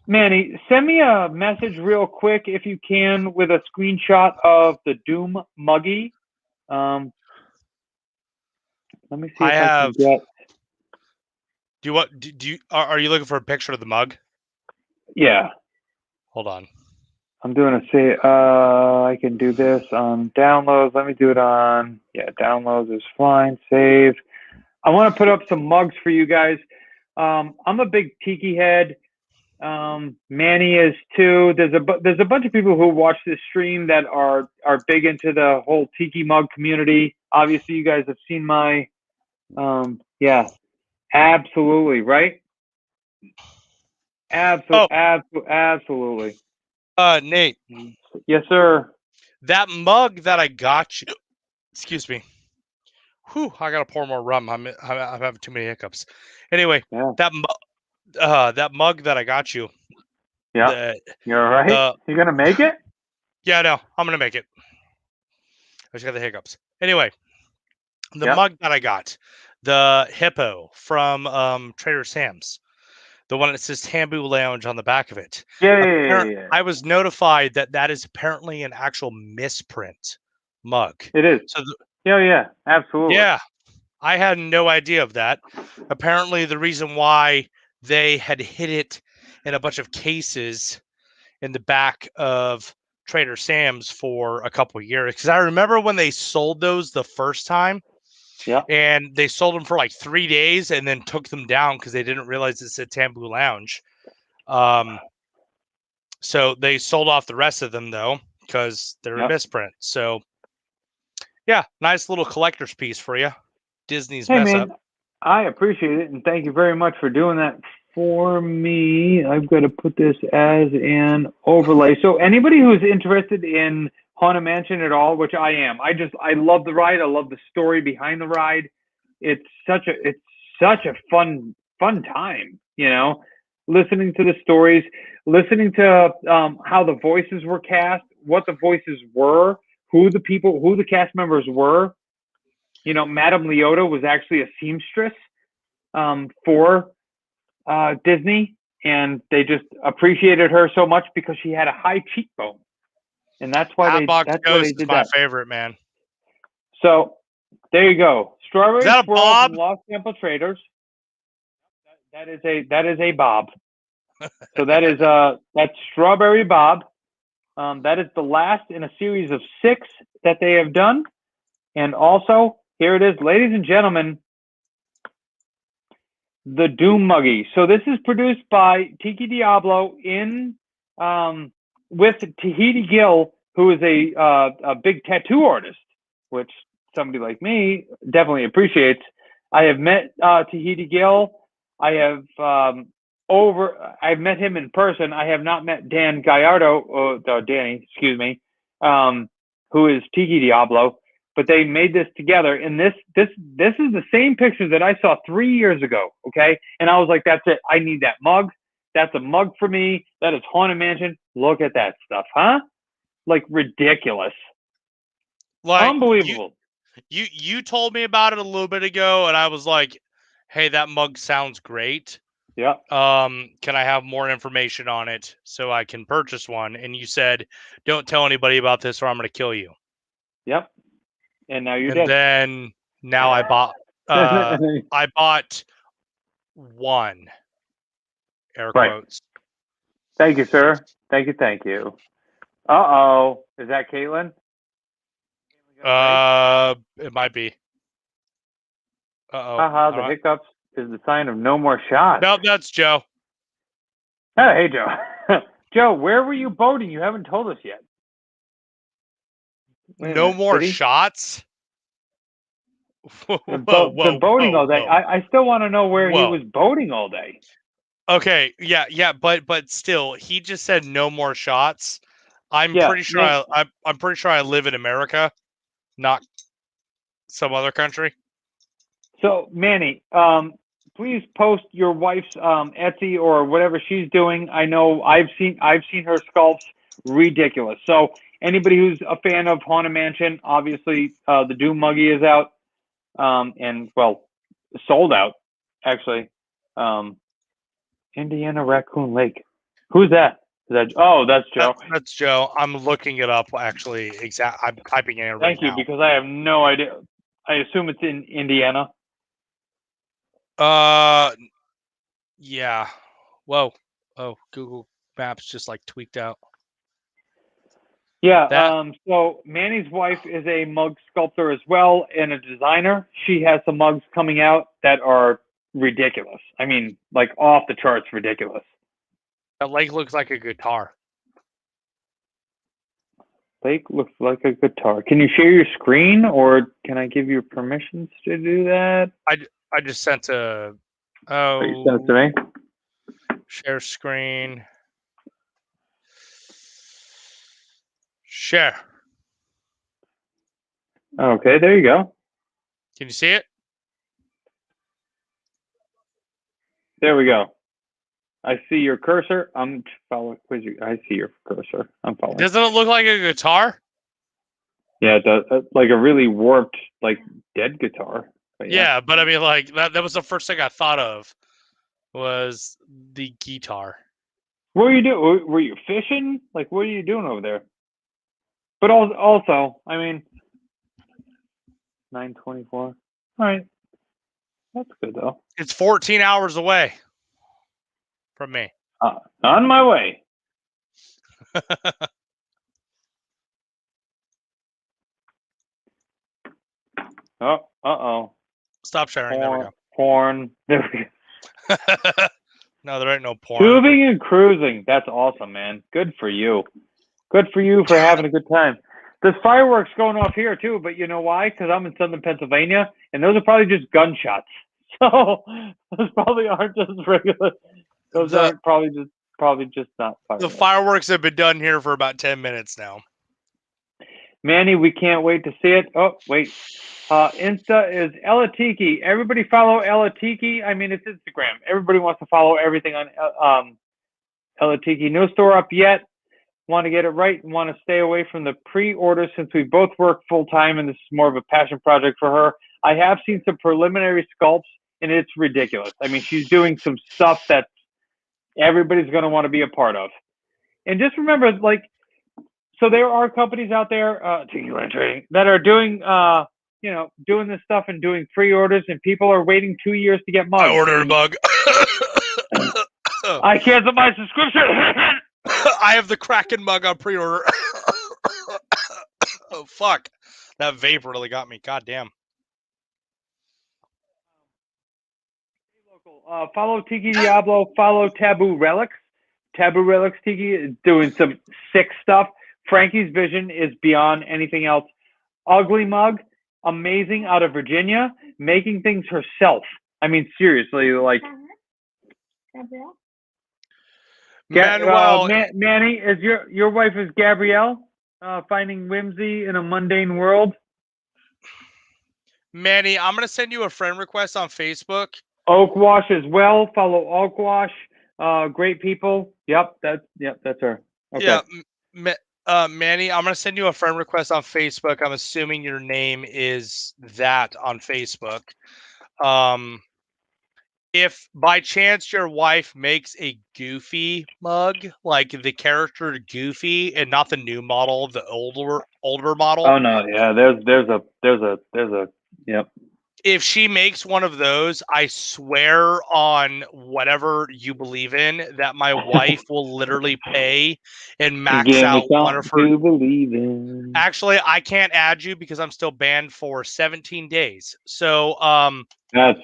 Manny, send me a message real quick if you can with a screenshot of the Doom Muggy. Let me see if I can get. Are you looking for a picture of the mug? Yeah. Hold on. I'm doing I can do this on downloads. Let me do it on, downloads is fine. Save. I want to put up some mugs for you guys. I'm a big Tiki head. Manny is too. There's a bunch of people who watch this stream that are big into the whole Tiki mug community. Obviously, you guys have seen my, absolutely, right? Absolutely. Nate. Yes, sir. That mug that I got you. Excuse me. Whew, I gotta pour more rum. I'm having too many hiccups. Anyway, that mug that I got you. Yeah. You're all right? You gonna make it? Yeah, no, I'm gonna make it. I just got the hiccups. Anyway, the mug that I got, the hippo from Trader Sam's, the one that says Tambu Lounge on the back of it. Yeah. I was notified that is apparently an actual misprint mug. It is. So absolutely. Yeah, I had no idea of that. Apparently, the reason why they had hid it in a bunch of cases in the back of Trader Sam's for a couple of years, because I remember when they sold those the first time. Yeah. And they sold them for like 3 days and then took them down because they didn't realize it said Tambu Lounge. So they sold off the rest of them though, because they're a misprint. So yeah, nice little collector's piece for you. Disney's Hey, mess man, up. I appreciate it, and thank you very much for doing that for me. I've got to put this as an overlay. So anybody who's interested in Haunted Mansion at all, which I am, I love the ride. I love the story behind the ride. It's such a fun time, listening to the stories, listening to how the voices were cast, what the voices were, who the cast members were. Madame Leota was actually a seamstress for Disney, and they just appreciated her so much because she had a high cheekbone, and that's why they Ghost is did my that. favorite, man. So there you go, Strawberry Is that a Swirl Bob? from Lost Temple Traders. That is a Bob. So that's Strawberry Bob. That is the last in a series of 6 that they have done, and also here it is, ladies and gentlemen, the Doom Muggy. So this is produced by Tiki Diablo with Tahiti Gill, who is a big tattoo artist, which somebody like me definitely appreciates. I have met Tahiti Gill. I've met him in person. I have not met Dan Gallardo, Danny, excuse me, who is Tiki Diablo. But they made this together, and this is the same picture that I saw 3 years ago. Okay, and I was like, "That's it. I need that mug. That's a mug for me. That is Haunted Mansion. Look at that stuff, huh? Like ridiculous, Like unbelievable." You told me about it a little bit ago, and I was like, "Hey, that mug sounds great. Yeah. Can I have more information on it so I can purchase one?" And you said, "Don't tell anybody about this, or I'm going to kill you." Yep. And now you're And dead. then now I bought one. Air quotes. Thank you, sir. Thank you. Uh-oh. Is that Caitlin? It might be. Uh-oh. Haha, the hiccups is the sign of no more shots. Nope, that's Joe. Oh, hey, Joe. Joe, where were you boating? You haven't told us yet. No more shots? Been boating all day. I still want to know where he was boating all day. Okay, yeah, but still, he just said no more shots. I'm pretty sure I live in America, not some other country. So, Manny, please post your wife's Etsy or whatever she's doing. I know I've seen her sculpts, ridiculous. So anybody who's a fan of Haunted Mansion, obviously the Doom Muggy is out, and well, sold out actually. Indiana Raccoon Lake. Who's that? That's Joe. That's Joe. I'm looking it up actually. I'm typing in it right now. Thank you, because I have no idea. I assume it's in Indiana. Yeah. Whoa. Oh, Google Maps just like tweaked out. Yeah. So Manny's wife is a mug sculptor as well and a designer. She has some mugs coming out that are ridiculous. I mean, like off the charts ridiculous. That lake looks like a guitar. Lake looks like a guitar. Can you share your screen, or can I give you permissions to do that? I just sent a. Oh, you sent it to me? Share screen. Share. Okay, there you go. Can you see it? There we go. I see your cursor. I'm following. I see your cursor. I'm following. Doesn't it look like a guitar? Yeah, it does. Like a really warped, like dead guitar. But yeah, but I mean, like that was the first thing I thought of was the guitar. What were you doing? Were you fishing? Like, what are you doing over there? But also, I mean, 9:24. All right, that's good though. It's 14 hours away from me. On my way. Oh, Stop sharing. There we go. Porn. There we go. No, there ain't no porn. Tubing and cruising. That's awesome, man. Good for you. Good for you for having a good time. There's fireworks going off here too, but you know why? Because I'm in southern Pennsylvania, and those are probably just gunshots. So those probably aren't just regular. Those aren't probably just not fireworks. The fireworks have been done here for about 10 minutes now. Manny, we can't wait to see it. Oh, wait. Insta is Ella Tiki. Everybody follow Ella Tiki. I mean, it's Instagram. Everybody wants to follow everything on Ella Tiki. No store up yet. Want to get it right and want to stay away from the pre-order since we both work full-time and this is more of a passion project for her. I have seen some preliminary sculpts, and it's ridiculous. I mean, she's doing some stuff that everybody's going to want to be a part of. And just remember, like, so there are companies out there that are doing, doing this stuff and doing pre-orders, and people are waiting 2 years to get mugs. I ordered a mug. I canceled my subscription. I have the Kraken mug on pre-order. Oh, fuck. That vape really got me. God damn. Follow Tiki Diablo. Follow Taboo Relics. Taboo Relics Tiki is doing some sick stuff. Frankie's vision is beyond anything else. Ugly Mug, amazing, out of Virginia, making things herself. I mean, seriously, like. Manuel, Manny, is your wife is Gabrielle, finding whimsy in a mundane world. Manny, I'm gonna send you a friend request on Facebook. Oakwash as well. Follow Oakwash. Great people. Yep, that's her. Okay. Yeah, Manny, I'm gonna send you a friend request on Facebook. I'm assuming your name is that on Facebook. If by chance your wife makes a Goofy mug, like the character Goofy, and not the new model, the older model. Oh no, yeah. There's a. Yep. If she makes one of those, I swear on whatever you believe in that my wife will literally pay and max out one of her. Believe in. Actually, I can't add you because I'm still banned for 17 days. So, That's.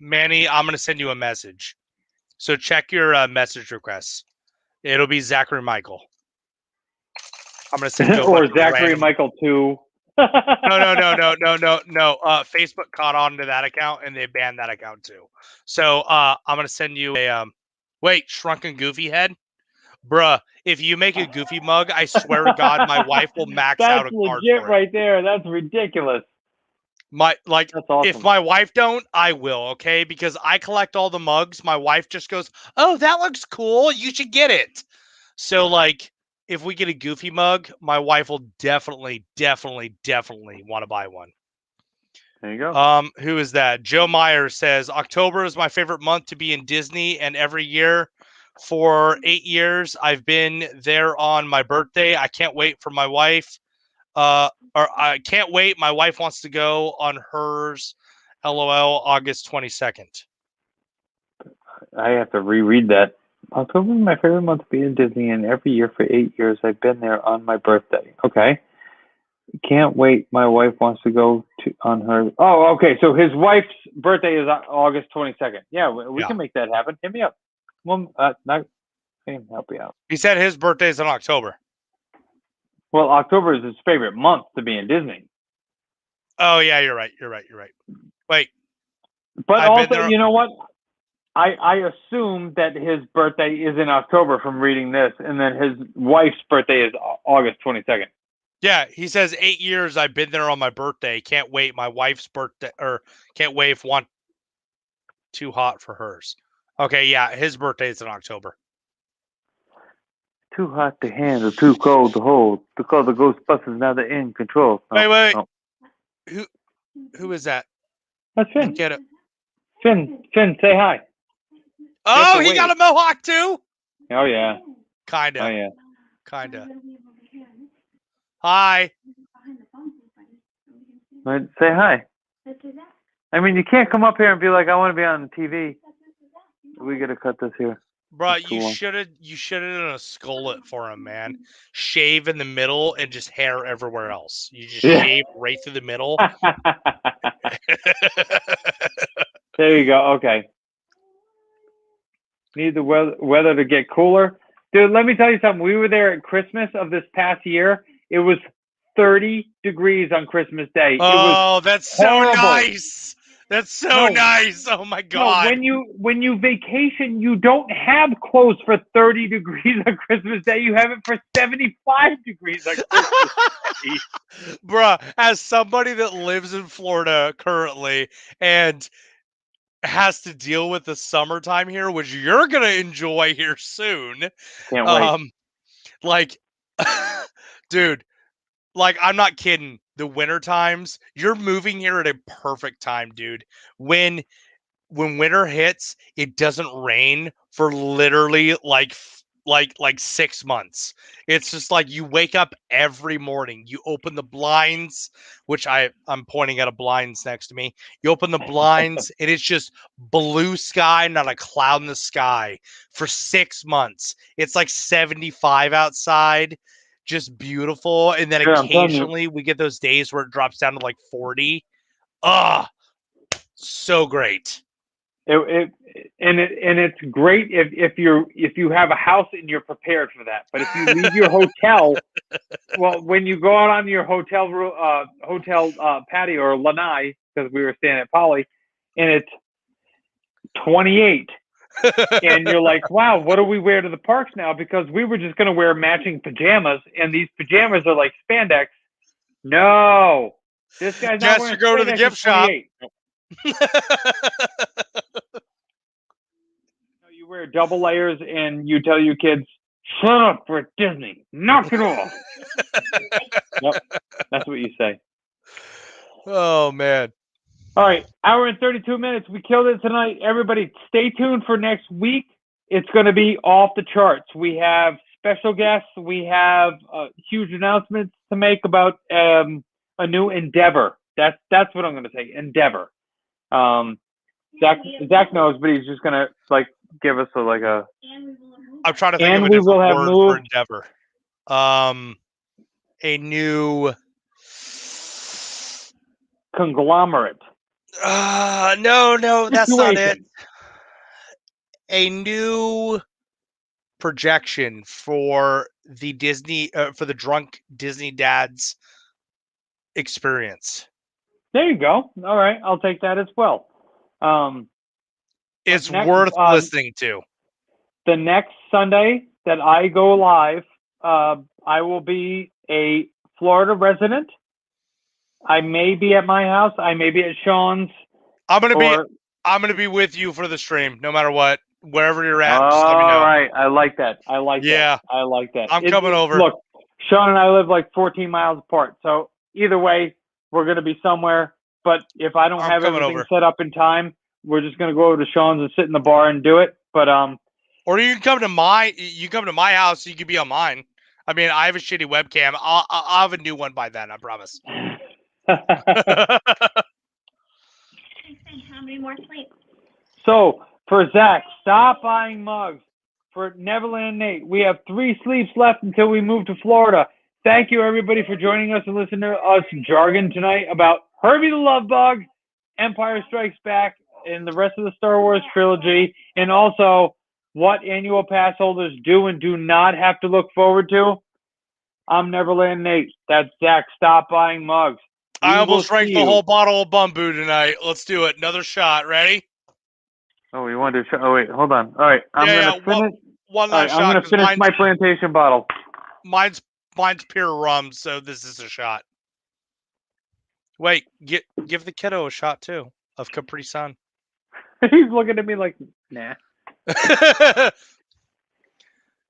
Manny, I'm gonna send you a message. So check your message requests. It'll be Zachary Michael. I'm gonna send you or Zachary Michael 2. No. Facebook caught on to that account and they banned that account too. So I'm gonna send you a shrunken Goofy head. Bruh, if you make a Goofy mug, I swear to God, my wife will max out a card. That's legit right there. That's ridiculous. That's awesome. If my wife don't, I will, okay? Because I collect all the mugs. My wife just goes, "Oh, that looks cool. You should get it." So like, if we get a Goofy mug, my wife will definitely want to buy one. There you go. Who is that? Joe Meyer says October is my favorite month to be in Disney, and every year for 8 years I've been there on my birthday. I can't wait for my wife. I can't wait. My wife wants to go on hers. LOL. August 22nd. I have to reread that. October is my favorite month to be in Disney, and every year for 8 years I've been there on my birthday. Okay. Can't wait. My wife wants to go on her. Oh, okay. So his wife's birthday is August 22nd. Yeah, we can make that happen. Hit me up. Well, I can help you out. He said his birthday is in October. Well, October is his favorite month to be in Disney. Oh yeah, you're right. Wait. But also, you know what? I assume that his birthday is in October from reading this, and then his wife's birthday is August 22nd. Yeah, he says 8 years I've been there on my birthday. Can't wait. My wife's birthday, or can't wait if one too hot for hers. Okay, yeah, his birthday is in October. Too hot to handle, too cold to hold. Because the Ghostbusters now they're in control. Wait. Who is that? That's Finn. Get it. Finn, say hi. Oh, he got a mohawk too? Oh yeah. Kinda. Oh yeah. Kinda. Hi. Say hi. I mean, you can't come up here and be like, I want to be on TV. We gotta cut this here. Bro, you should have done a skullet for him, man. Shave in the middle and just hair everywhere else. You just shave right through the middle. There you go. Okay. Need the weather to get cooler. Dude, let me tell you something. We were there at Christmas of this past year. It was 30 degrees on Christmas Day. It was Oh, that's so horrible. nice. That's so nice. Oh my No, God. when you vacation, you don't have clothes for 30 degrees on Christmas Day. You have it for 75 degrees on Christmas Day. Bruh, as somebody that lives in Florida currently and has to deal with the summertime here, which you're gonna enjoy here soon. Can't wait. Like, dude, like I'm not kidding. The winter times, you're moving here at a perfect time, dude. When winter hits, it doesn't rain for literally like 6 months. It's just like you wake up every morning, you open the blinds, which I'm pointing at a blinds next to me. You open the blinds and it's just blue sky, not a cloud in the sky for 6 months. It's like 75 outside, just beautiful. And then Dude, I'm telling you, occasionally we get those days where it drops down to like 40. Ah, so great. It's great if you have a house and you're prepared for that. But if you leave your hotel, well, when you go out on your hotel patio or lanai, because we were staying at Poly, and it's 28, and you're like, wow, what do we wear to the parks now? Because we were just going to wear matching pajamas, and these pajamas are like spandex. No, this guy's not Guess wearing you go to the spandex gift at shop. 28. You wear double layers and you tell your kids, shut up for Disney. Knock it off. Yep, that's what you say. Oh man. All right, hour and 32 minutes. We killed it tonight. Everybody, stay tuned for next week. It's going to be off the charts. We have special guests. We have huge announcements to make about a new endeavor. That's what I'm going to say. Endeavor. Zach knows, but he's just going to like give us a. I'm trying to think And of a we will different have word for moved. endeavor. A new Conglomerate. No, that's not it. Situation. A new projection for the Disney for the drunk Disney dads experience. There you go. All right, I'll take that as well. It's next, worth listening to. The next Sunday that I go live, I will be a Florida resident. I may be at my house. I may be at Sean's. I'm gonna be with you for the stream, no matter what. Wherever you're at, just let me know. All right, I like that. I like that. I'm coming over. Look, Sean and I live like 14 miles apart, so either way, we're going to be somewhere. But if I don't have everything set up in time, we're just going to go over to Sean's and sit in the bar and do it. But or you can come to my house. So you can be on mine. I mean, I have a shitty webcam. I'll have a new one by then. I promise. How many more sleeps? So for Zach, stop buying mugs. For Neverland Nate, we have 3 sleeps left until we move to Florida. Thank you, everybody, for joining us and listening to us jargon tonight about Herbie the Love Bug, Empire Strikes Back, and the rest of the Star Wars trilogy, and also what annual pass holders do and do not have to look forward to. I'm Neverland Nate. That's Zach. Stop buying mugs. I almost drank the whole bottle of Bumbu tonight. Let's do it. Another shot. Ready? Oh, you wanted to? Oh, wait, hold on. All right, I'm gonna finish. One last shot. I'm gonna finish my plantation bottle. Mine's pure rum, so this is a shot. Wait, give the kiddo a shot too of Capri Sun. He's looking at me like, nah.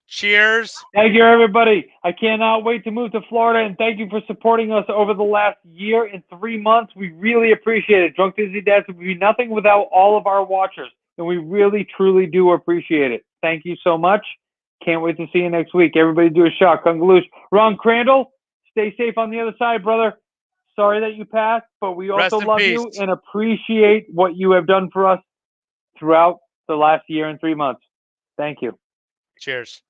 Cheers. Thank you, everybody. I cannot wait to move to Florida, and thank you for supporting us over the last year and 3 months. We really appreciate it. Drunk Disney Dads would be nothing without all of our watchers, and we really, truly do appreciate it. Thank you so much. Can't wait to see you next week. Everybody do a shot. Kungaloosh. Ron Crandall, stay safe on the other side, brother. Sorry that you passed, but we also love you and appreciate what you have done for us throughout the last year and 3 months. Thank you. Cheers.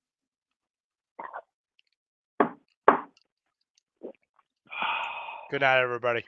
Good night, everybody.